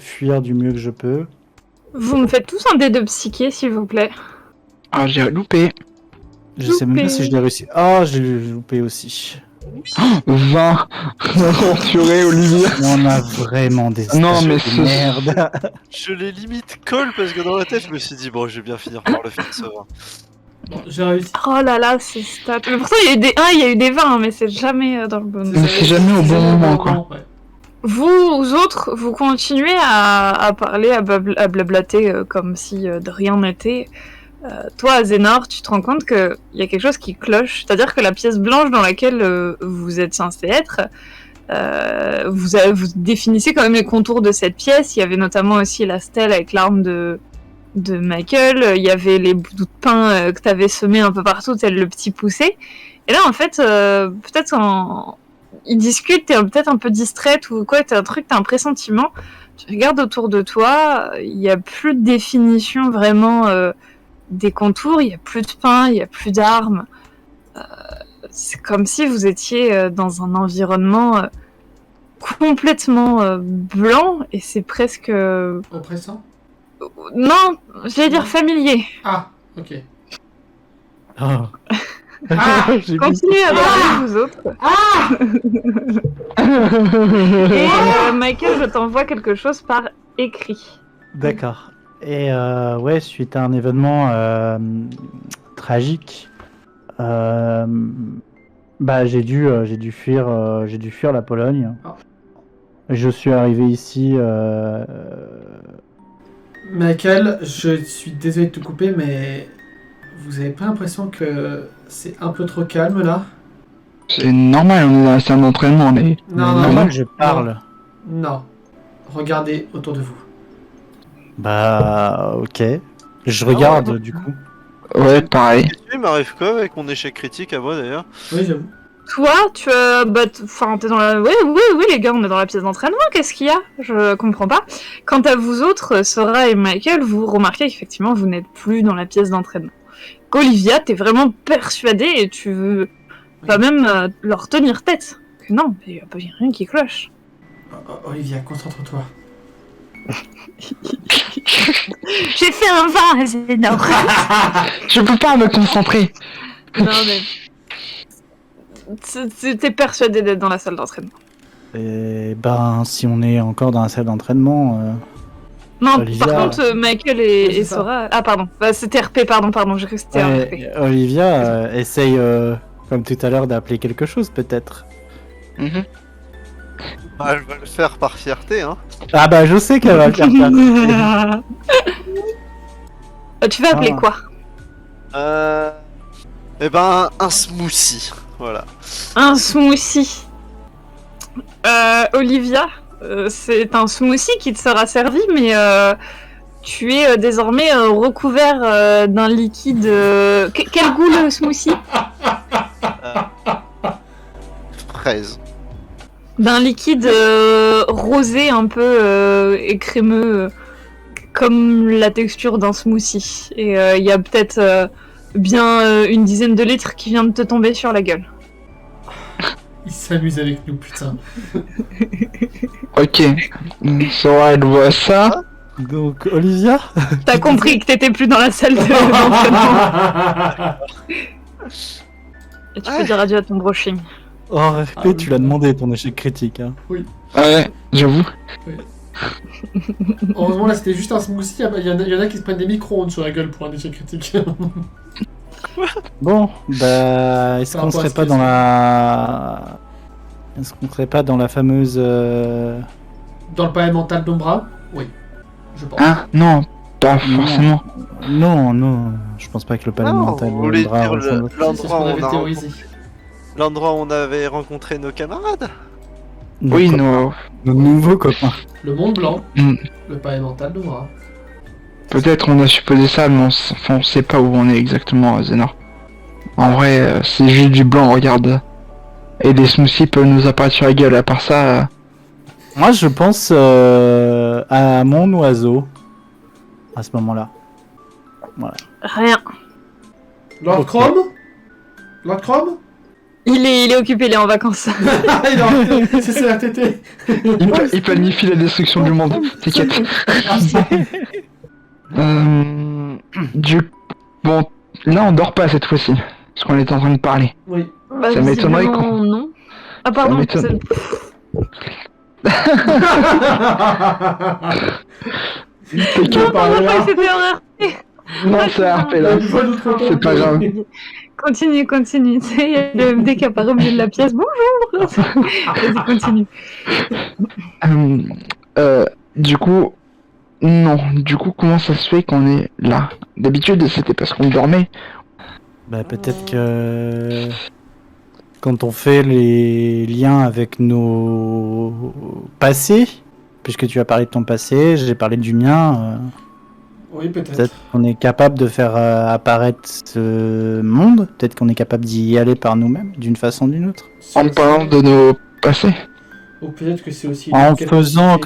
fuir du mieux que je peux. Vous me faites tous un dé de psyché, s'il vous plaît. Ah, j'ai loupé. Je sais même pas si je l'ai réussi. Ah, j'ai loupé aussi. 20. Purée, Olivier. Mais on a vraiment des Non, stages mais de merde. Je l'ai limite call parce que dans la tête, je me suis dit, bon, je vais bien finir par le faire, ça va. Bon, j'ai réussi. Oh là là, c'est stats. Mais pourtant, il y a eu des 1, il y a eu des 20, mais c'est jamais dans le bon. C'est jamais au bon moment, quoi. Ouais. Vous autres, vous continuez à parler, à blablater comme si de rien n'était. Toi, Zénor, tu te rends compte qu'il y a quelque chose qui cloche. C'est-à-dire que la pièce blanche dans laquelle vous êtes censé être, vous définissez quand même les contours de cette pièce. Il y avait notamment aussi la stèle avec l'arme de Michael. Il y avait les bouts de pain que tu avais semés un peu partout, tel le petit poussé. Et là, en fait, peut-être ils discutent, t'es peut-être un peu distraite ou quoi, t'as un pressentiment. Tu regardes autour de toi, il n'y a plus de définition vraiment des contours, il n'y a plus de pain, il n'y a plus d'armes. C'est comme si vous étiez dans un environnement complètement blanc et c'est presque... Oppressant. Non, j'allais dire familier. Ah, ok. Ah. Ah, J'ai Continuez à parler, vous autres. Et Michael, je t'envoie quelque chose par écrit. D'accord. Et ouais, suite à un événement tragique, bah j'ai dû fuir la Pologne. Ah. Je suis arrivé ici. Michael, je suis désolé de te couper, mais vous avez pas l'impression que c'est un peu trop calme là? C'est normal, on est dans la salle d'entraînement, on est... Non, Mais non, normal, non. je parle. Non. Regardez autour de vous. Bah ok. Je regarde ouais. du coup. Ouais, pareil. Il m'arrive quoi avec mon échec critique à moi d'ailleurs? Oui, j'avoue. Toi, tu t'es dans la... Oui, les gars, on est dans la pièce d'entraînement, qu'est-ce qu'il y a? Je comprends pas. Quant à vous autres, Sora et Michael, vous remarquez qu'effectivement, vous n'êtes plus dans la pièce d'entraînement. Olivia, t'es vraiment persuadée et tu veux pas même leur tenir tête. Que non, il y a rien qui cloche. Olivia, concentre-toi. J'ai fait un 20, c'est énorme. Je peux pas me concentrer. Non, mais... T'es persuadée d'être dans la salle d'entraînement. Et ben si on est encore dans la salle d'entraînement. Non, Olivia... par contre, Michael et Sora... Ah, pardon. Bah, c'était RP, pardon, j'ai cru que c'était RP. Olivia essaye comme tout à l'heure d'appeler quelque chose peut-être. Ah, elle va le faire par fierté, hein. Ah bah je sais qu'elle va le faire. Tu vas appeler quoi? Eh ben, un smoothie, voilà. Un smoothie. Olivia, c'est un smoothie qui te sera servi, mais tu es désormais recouvert d'un liquide... Quel goût le smoothie? Fraise. D'un liquide rosé un peu et crémeux, comme la texture d'un smoothie. Et il y a peut-être bien une dizaine de litres qui vient de te tomber sur la gueule. Il s'amuse avec nous, putain. Ok. Sora, elle voit ça. Donc Olivia. T'as compris que t'étais plus dans la salle d'entraînement. Et tu peux dire adieu à ton brushing. Oh RP, tu l'as demandé ton échec critique. Hein. Ouais, j'avoue. Heureusement, là, c'était juste un smoothie. Il y en a qui se prennent des micro-ondes sur la gueule pour un échec critique. Bon, bah est-ce Par qu'on rapport à serait ce pas que dans la... Est-ce qu'on serait pas dans la fameuse... Dans le panel mental d'Ombra? Oui. Je pense. Hein? Non, Pas forcément. Non, je pense pas que le palais Non, mental vous voulez viendra dire rejoindre- C'est ce l'endroit qu'on où avait on a théorisé. l'endroit où on avait rencontré nos camarades. nos Oui, copains, nos nouveaux copains. Le monde blanc, Mm. le palais mental de Nora. Peut-être on a supposé ça, mais on sait pas où on est exactement, Zénor. En vrai, c'est juste du blanc, regarde. Et des smoothies peuvent nous apparaître sur la gueule, à part ça... Moi, je pense à mon oiseau à ce moment-là. Rien. Lord Ok. Chrome Lord Chrome Il est occupé, il est en vacances. Il a arrêté, c'est CRTT. Il planifie la destruction du monde, t'inquiète. Bon, là on dort pas cette fois-ci, parce qu'on était en train de parler. Oui. Bah, Ça m'étonnerait visiblement, non. Ah pardon, m'étonne. T'inquiète pas, non, là. c'était horreur. Non, c'est RP là. Une fois d'outre-tombe. C'est pas grave. Continue. Tu sais, il y a le MD qui apparaît au milieu de la pièce. Bonjour. Vas-y, continue. Du coup... Non, du coup, comment ça se fait qu'on est là? D'habitude, c'était parce qu'on dormait. Bah, peut-être que quand on fait les liens avec nos passés, puisque tu as parlé de ton passé, j'ai parlé du mien, Oui, peut-être. peut-être qu'on est capable de faire apparaître ce monde, peut-être qu'on est capable d'y aller par nous-mêmes, d'une façon ou d'une autre. C'est En aussi- parlant de nos passés. Ou peut-être que c'est aussi... une En capacité- faisant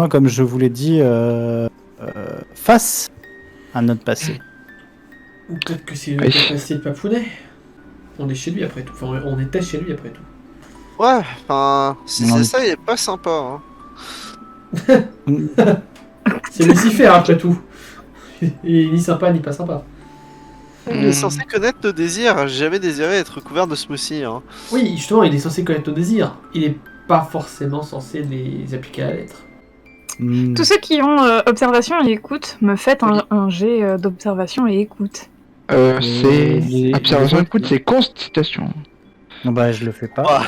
comme je vous l'ai dit, face à notre passé. Ou peut-être que c'est une Oui. capacité de Papounet. On est chez lui après tout. Enfin, on était chez lui après tout. Ouais, enfin, si Non, c'est mais- ça, il est pas sympa. Hein. C'est Lucifer après tout. Il est ni sympa ni pas sympa. Il est censé connaître nos désirs. J'ai jamais désiré être couvert de smoothie. Hein. Oui, justement, il est censé connaître nos désirs. Il est pas forcément censé les appliquer à la lettre. Hmm. Tous ceux qui ont observation et écoute, me faites un jet d'observation et écoute. C'est... les Observation, autres, écoute, c'est constatation. Non, bah, je le fais pas. Ah.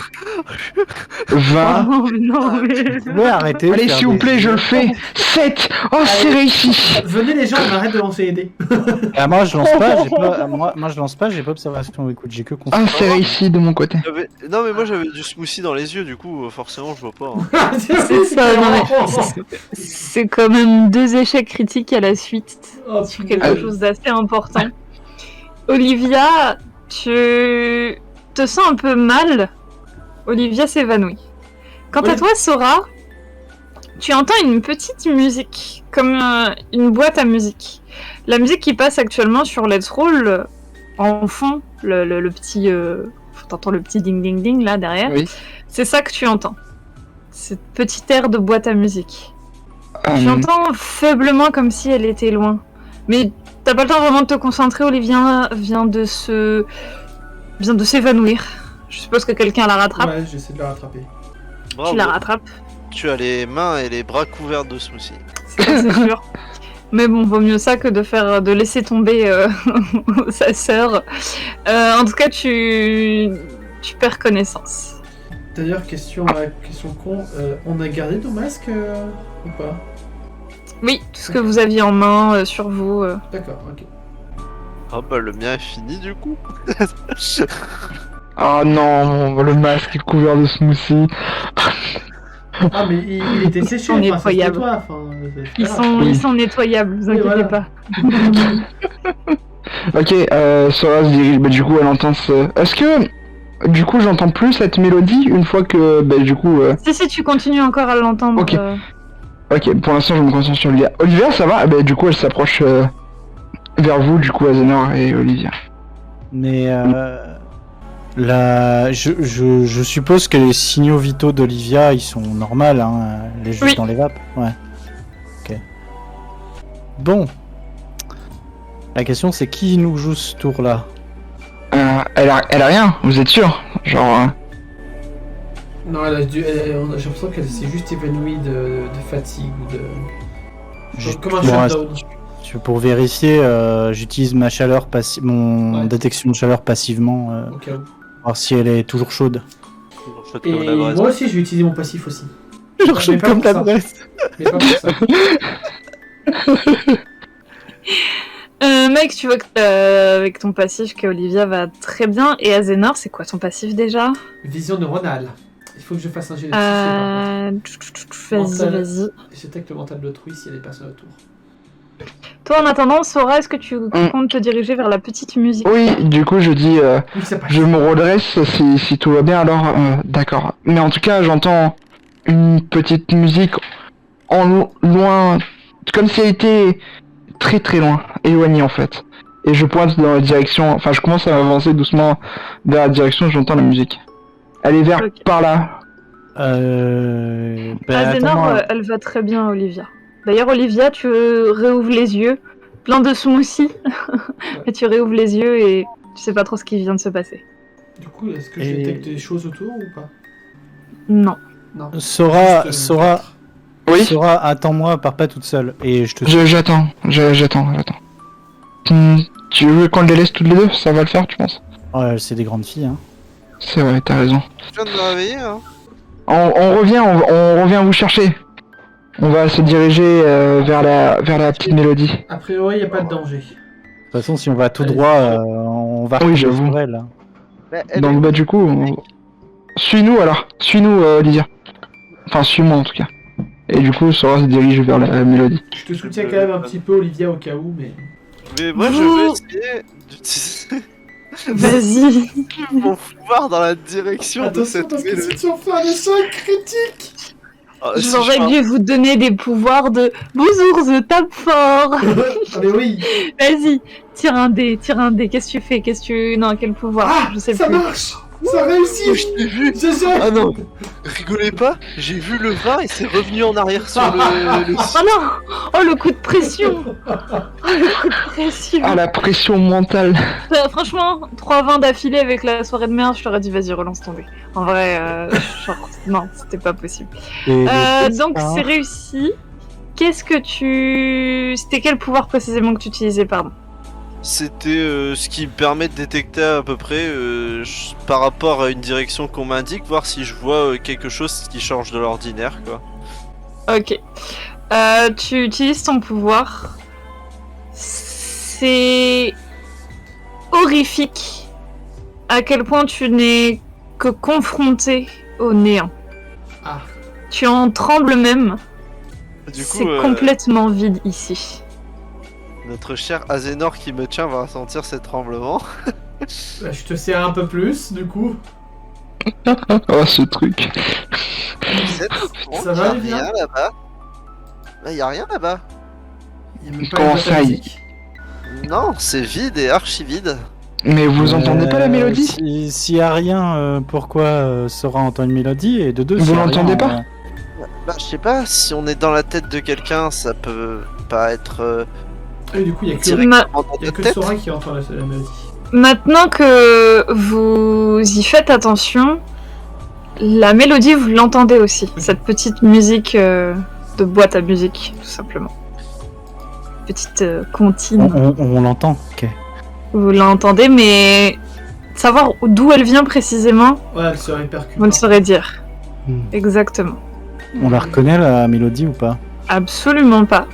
20... Oh, non, mais... Vous pouvez arrêter de Allez, faire s'il vous des- plaît, je le fais. 7. Oh, c'est réussi. Venez les gens, on arrête de lancer les dés. Ah, moi je lance pas, j'ai pas moi je lance pas, j'ai pas observation. Écoute, j'ai que Ah, constatation. c'est réussi de mon côté. Non, mais moi j'avais du smoothie dans les yeux, du coup, forcément, je vois pas. Hein. C'est ça, non, mais c'est quand même 2 échecs critiques à la suite Oh, sur putain. quelque chose d'assez important. Olivia, tu te sens un peu mal. Olivia s'évanouit. Quant à Oui. toi, Sora, tu entends une petite musique, comme une boîte à musique. La musique qui passe actuellement sur Let's Roll, en fond, le petit... t'entends le petit ding ding ding là derrière. Oui. C'est ça que tu entends. Cette petite air de boîte à musique. Tu Euh, entends faiblement comme si elle était loin. Mais t'as pas le temps vraiment de te concentrer, Olivia vient de s'évanouir. Je suppose que quelqu'un la rattrape. Ouais, j'essaie de le rattraper. Bravo. Tu la rattrapes, Tu as les mains et les bras couverts de smoothie. c'est sûr. Mais bon, vaut mieux ça que de laisser tomber sa sœur. En tout cas, tu perds connaissance. D'ailleurs, question con, on a gardé nos masques ou pas? Oui, tout ce que vous aviez en main sur vous. D'accord, ok. Ah bah le mien est fini du coup. Oh non, le masque est couvert de smoothie. Ah, mais il était séché, sont enfin, c'était nettoyables. toi, enfin, c'est Ils pas sont, grave. ils sont nettoyables, vous Oui, inquiétez voilà. pas. Ok, Sora se dirige, bah du coup elle entend ce... Est-ce que, du coup j'entends plus cette mélodie une fois que, bah du coup... Si, tu continues encore à l'entendre. Ok. Ok, pour l'instant je me concentre sur Olivia. Olivia ça va? Bah du coup elle s'approche vers vous, du coup Azénor et Olivia. Mais je suppose que les signaux vitaux d'Olivia ils sont normaux, hein. Elle est juste Oui. dans les vapes. Ouais. Ok. Bon. La question c'est qui nous joue ce tour là? Elle a rien, vous êtes sûr? Genre... Non, j'ai l'impression qu'elle s'est juste évanouie de fatigue ou de... Comme un Bon, shutdown. pour vérifier, j'utilise ma chaleur mon Ouais. détection de chaleur passivement, Au cas où. voir si elle est toujours chaude. Et moi aussi, je vais utiliser mon passif aussi. Toujours Mais chaude pas comme pour la ça. Bresse. Mais pas pour ça. Mec, tu vois que avec ton passif que Olivia va très bien. Et Azénor, c'est quoi ton passif déjà? Vision neuronale. Il faut que je fasse un jet de psyché, Vas-y, Mental. vas-y. Et c'est avec le mental d'autrui s'il y a des personnes autour. Toi, en attendant, Sora, est-ce que tu comptes te diriger vers la petite musique? Oui, du coup, je dis, Oui, ça passe. je me redresse si tout va bien, alors d'accord. Mais en tout cas, j'entends une petite musique loin, comme si elle était très très loin, éloignée en fait. Et je pointe dans la direction, enfin je commence à avancer doucement vers la direction où j'entends la musique. Elle est vers Ok. par là. Azénor, attends-moi. elle va très bien, Olivia. D'ailleurs, Olivia, tu réouvres les yeux. Plein de sons aussi. Et tu réouvres les yeux et tu sais pas trop ce qui vient de se passer. Du coup, est-ce que je Et- détecte des choses autour ou pas? Non. Non. Sora, Juste, Sora, quatre. Oui. Sora, attends-moi, pars pas toute seule. Et je te J'attends. Tu veux qu'on les laisse toutes les deux? Ça va le faire, tu penses? Ouais, c'est des grandes filles, hein. C'est vrai, t'as raison. Je viens de me réveiller, hein. On revient vous chercher. On va se diriger vers la petite mélodie. A priori, il n'y a pas de danger. De toute façon, si on va tout droit, on va Oui, retrouver j'avoue. Sorel, hein. Donc bah du coup, suis-nous alors. Suis-nous, Lydia. Enfin, suis-moi en tout cas. Et du coup, Sora se dirige vers la mélodie. Je te soutiens quand même un petit peu, Olivia, au cas où, mais... Mais moi, je vais essayer d'utiliser Vas-y. mon pouvoir dans la direction de Attention, cette parce que mélodie. si tu en fais un échec critique... Ah, si J'aurais je fais un- dû vous donner des pouvoirs de Bouzours, tape fort. Ah mais oui. Vas-y, tire un dé. Qu'est-ce que tu fais? Non, quel pouvoir? Ah, Je sais ça plus. marche. Ça Oh, réussit. je t'ai vu. GG. Ah non, rigolez pas, j'ai vu le 20 et c'est revenu en arrière sur le... Oh non! Oh le coup de pression! Pression! Ah, la pression mentale. Franchement, 3-20 d'affilée avec la soirée de merde, je t'aurais dit vas-y relance ton dé. En vrai, genre, non, c'était pas possible. Donc c'est réussi. Qu'est-ce que tu... C'était quel pouvoir précisément que tu utilisais, pardon? C'était ce qui me permet de détecter à peu près par rapport à une direction qu'on m'indique, voir si je vois quelque chose qui change de l'ordinaire, quoi. Ok. Tu utilises ton pouvoir. C'est horrifique à quel point tu n'es que confronté au néant. Ah. Tu en trembles même. Du coup, C'est complètement vide ici. notre cher Azénor qui me tient va ressentir ces tremblements. Bah, je te serre un peu plus, du coup. Oh, ce truc. Vous êtes au courant Ça qu'il y va, a Olivia rien là-bas. Bah, y a rien là-bas. Il y a même pas Comment une boîte à ça, musique. Non, c'est vide et archi vide. Mais vous entendez pas la mélodie? S'il y a rien, pourquoi Sora entend une mélodie? Et de deux, Vous s'il y a l'entendez rien, pas? Bah, je sais pas, si on est dans la tête de quelqu'un, ça peut pas être Et du coup, il y a que, directement dans il y a notre que tête. Sora qui entend la mélodie. Maintenant que vous y faites attention, la mélodie, vous l'entendez aussi. Cette petite musique de boîte à musique, tout simplement. Petite comptine. on l'entend, ok. Vous l'entendez, mais savoir d'où elle vient précisément, Ouais, elle se répercute. vous ne saurez dire. Hmm. Exactement. On la reconnaît la mélodie ou pas? Absolument pas.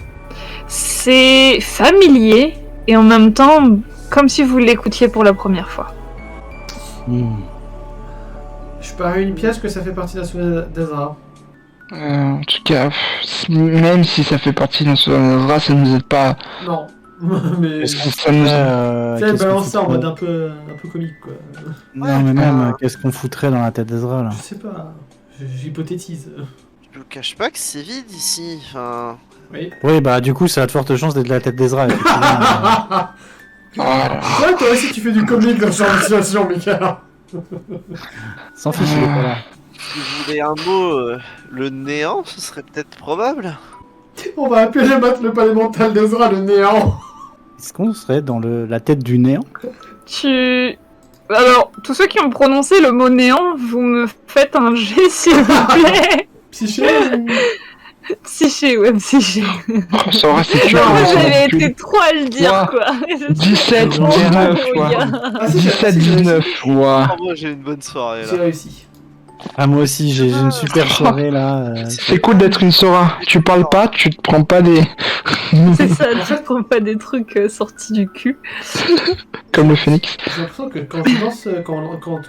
C'est familier et en même temps comme si vous l'écoutiez pour la première fois. Je parie une pièce que ça fait partie de la soirée d'Azra. En tout cas, même si ça fait partie d'un Sora, ça nous aide pas. Non. Mais... Qu'est-ce qu'on Ça nous- Tu sais, qu'est-ce qu'on balance ça en foutrait- mode un peu comique, quoi. Non, mais même, qu'est-ce qu'on foutrait dans la tête d'Ezra, là? Je sais pas. J'hypothétise. Je vous cache pas que c'est vide ici. Enfin, Oui. Oui, bah, du coup, ça a de fortes chances d'être la tête d'Ezra, effectivement. Voilà. Ouais, toi aussi tu fais du comique dans ce genre de situation, Mika. S'en fiche, il est pas là. si vous voulez un mot, le néant, ce serait peut-être probable. On va appeler le palais mental d'Ezra le néant. Est-ce qu'on serait dans la tête du néant? Alors, tous ceux qui ont prononcé le mot néant, vous me faites un jet, s'il vous plaît. Psyché ou... Psyché, ouais, psyché. Oh, Sora, c'est Non, dur. moi, mais j'avais c'est été trop à le dire, Ouah. quoi. 17, Oh, 19, gars. ouais. Ah, si, 17, j'ai réussi. 19, ouah. Oh, moi j'ai une bonne soirée J'ai là. réussi. Ah, moi aussi, j'ai une super soirée là. C'est cool d'être une Sora. Tu parles pas, tu te prends pas des... C'est ça, tu ne prends pas des trucs sortis du cul. Comme le phénix. J'ai l'impression que quand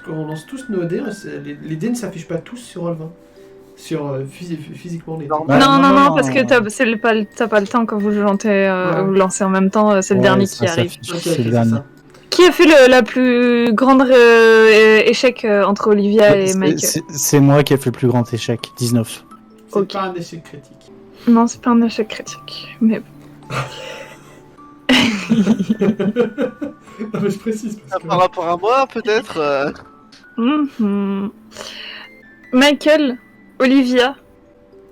on lance tous nos dés, les dés ne s'affichent pas tous sur Roll20. Sur physiquement les dés. Ouais, non, parce que t'as pas le temps quand vous vous lancez en même temps, c'est le dernier qui arrive. C'est le dernier. Qui a fait la plus grande échec entre Olivia et Michael? C'est moi qui ai fait le plus grand échec, 19. C'est Ok. pas un échec critique. Non, c'est pas un échec critique, mais... Non, mais je précise parce que... Par rapport à moi, peut-être Mhm. Michael, Olivia,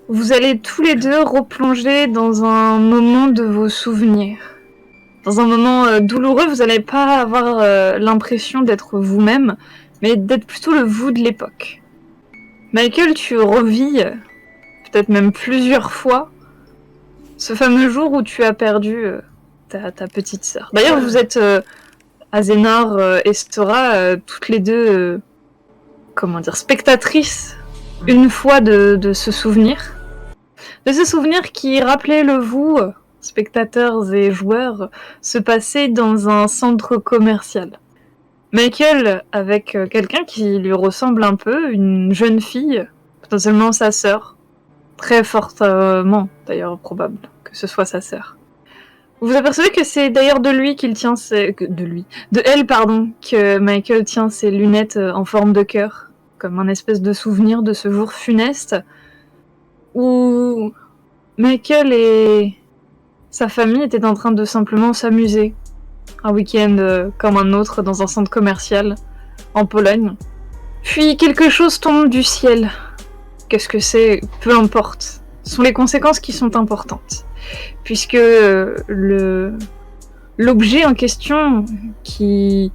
vous allez tous les deux replonger dans un moment de vos souvenirs. Dans un moment douloureux, vous n'allez pas avoir l'impression d'être vous-même, mais d'être plutôt le vous de l'époque. Michael, tu revis, peut-être même plusieurs fois, ce fameux jour où tu as perdu ta petite sœur. D'ailleurs, vous êtes, Azénor et Sora, toutes les deux, spectatrices, une fois de ce souvenir. De ce souvenir qui rappelait le vous, spectateurs et joueurs, se passer dans un centre commercial. Michael avec quelqu'un qui lui ressemble un peu, une jeune fille, potentiellement sa sœur. Très fortement, d'ailleurs, probable que ce soit sa sœur. Vous apercevez que c'est d'ailleurs de elle, que Michael tient ses lunettes en forme de cœur, comme un espèce de souvenir de ce jour funeste, où Michael et sa famille étaient en train de simplement s'amuser. Un week-end comme un autre dans un centre commercial, en Pologne. Puis quelque chose tombe du ciel. Qu'est-ce que c'est? Peu importe. Ce sont les conséquences qui sont importantes. Puisque l'objet en question qui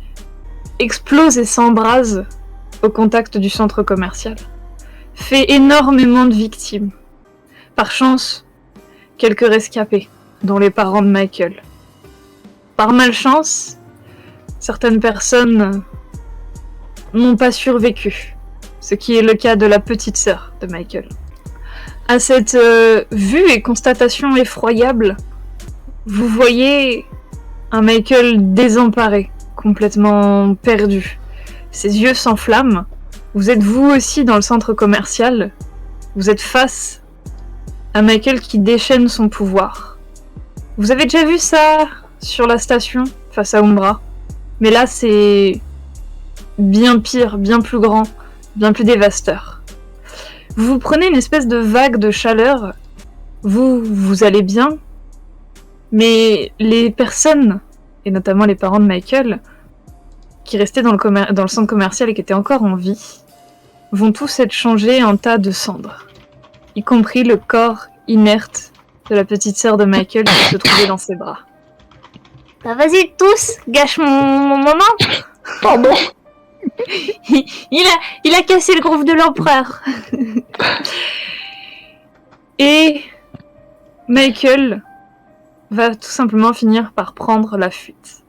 explose et s'embrase au contact du centre commercial fait énormément de victimes. Par chance, quelques rescapés, dont les parents de Michael. Par malchance, certaines personnes n'ont pas survécu, ce qui est le cas de la petite sœur de Michael. À cette vue et constatation effroyable, vous voyez un Michael désemparé, complètement perdu. Ses yeux s'enflamment. Vous êtes vous aussi dans le centre commercial. Vous êtes face à Michael qui déchaîne son pouvoir. Vous avez déjà vu ça sur la station, face à Umbra. Mais là, c'est bien pire, bien plus grand, bien plus dévastateur. Vous prenez une espèce de vague de chaleur. Vous allez bien. Mais les personnes, et notamment les parents de Michael, qui restaient dans le centre commercial et qui étaient encore en vie, vont tous être changés en tas de cendres. Y compris le corps inerte de la petite sœur de Michael qui se trouvait dans ses bras. Bah vas-y tous, gâche mon moment. Pardon. Il a cassé le groove de l'empereur. Et Michael va tout simplement finir par prendre la fuite.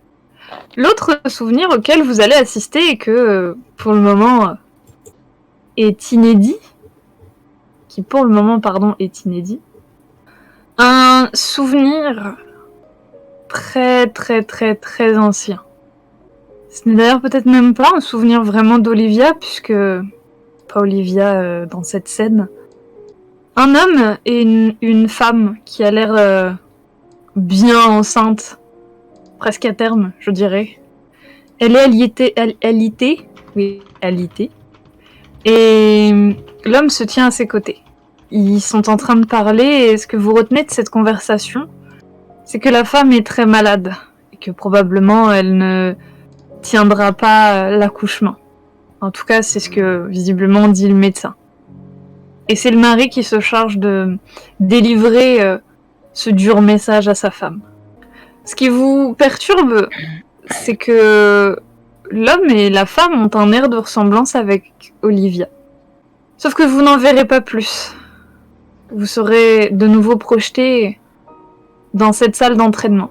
L'autre souvenir auquel vous allez assister et que, pour le moment, est inédit, un souvenir très très très très ancien. Ce n'est d'ailleurs peut-être même pas un souvenir vraiment d'Olivia, puisque pas Olivia dans cette scène. Un homme et une femme qui a l'air bien enceinte, presque à terme, je dirais. Elle est alitée, et l'homme se tient à ses côtés. Ils sont en train de parler, et ce que vous retenez de cette conversation, c'est que la femme est très malade, et que probablement elle ne tiendra pas l'accouchement. En tout cas, c'est ce que visiblement dit le médecin. Et c'est le mari qui se charge de délivrer ce dur message à sa femme. Ce qui vous perturbe, c'est que l'homme et la femme ont un air de ressemblance avec Olivia. Sauf que vous n'en verrez pas plus. Vous serez de nouveau projeté dans cette salle d'entraînement.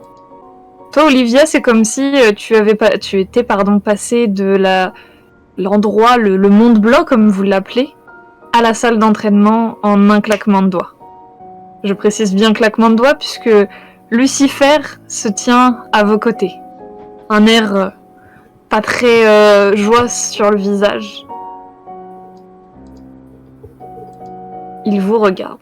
Toi, Olivia, c'est comme si tu étais passé de la l'endroit, le monde blanc comme vous l'appelez, à la salle d'entraînement en un claquement de doigts. Je précise bien claquement de doigts puisque Lucifer se tient à vos côtés. Un air pas très joyeux sur le visage. Il vous regarde.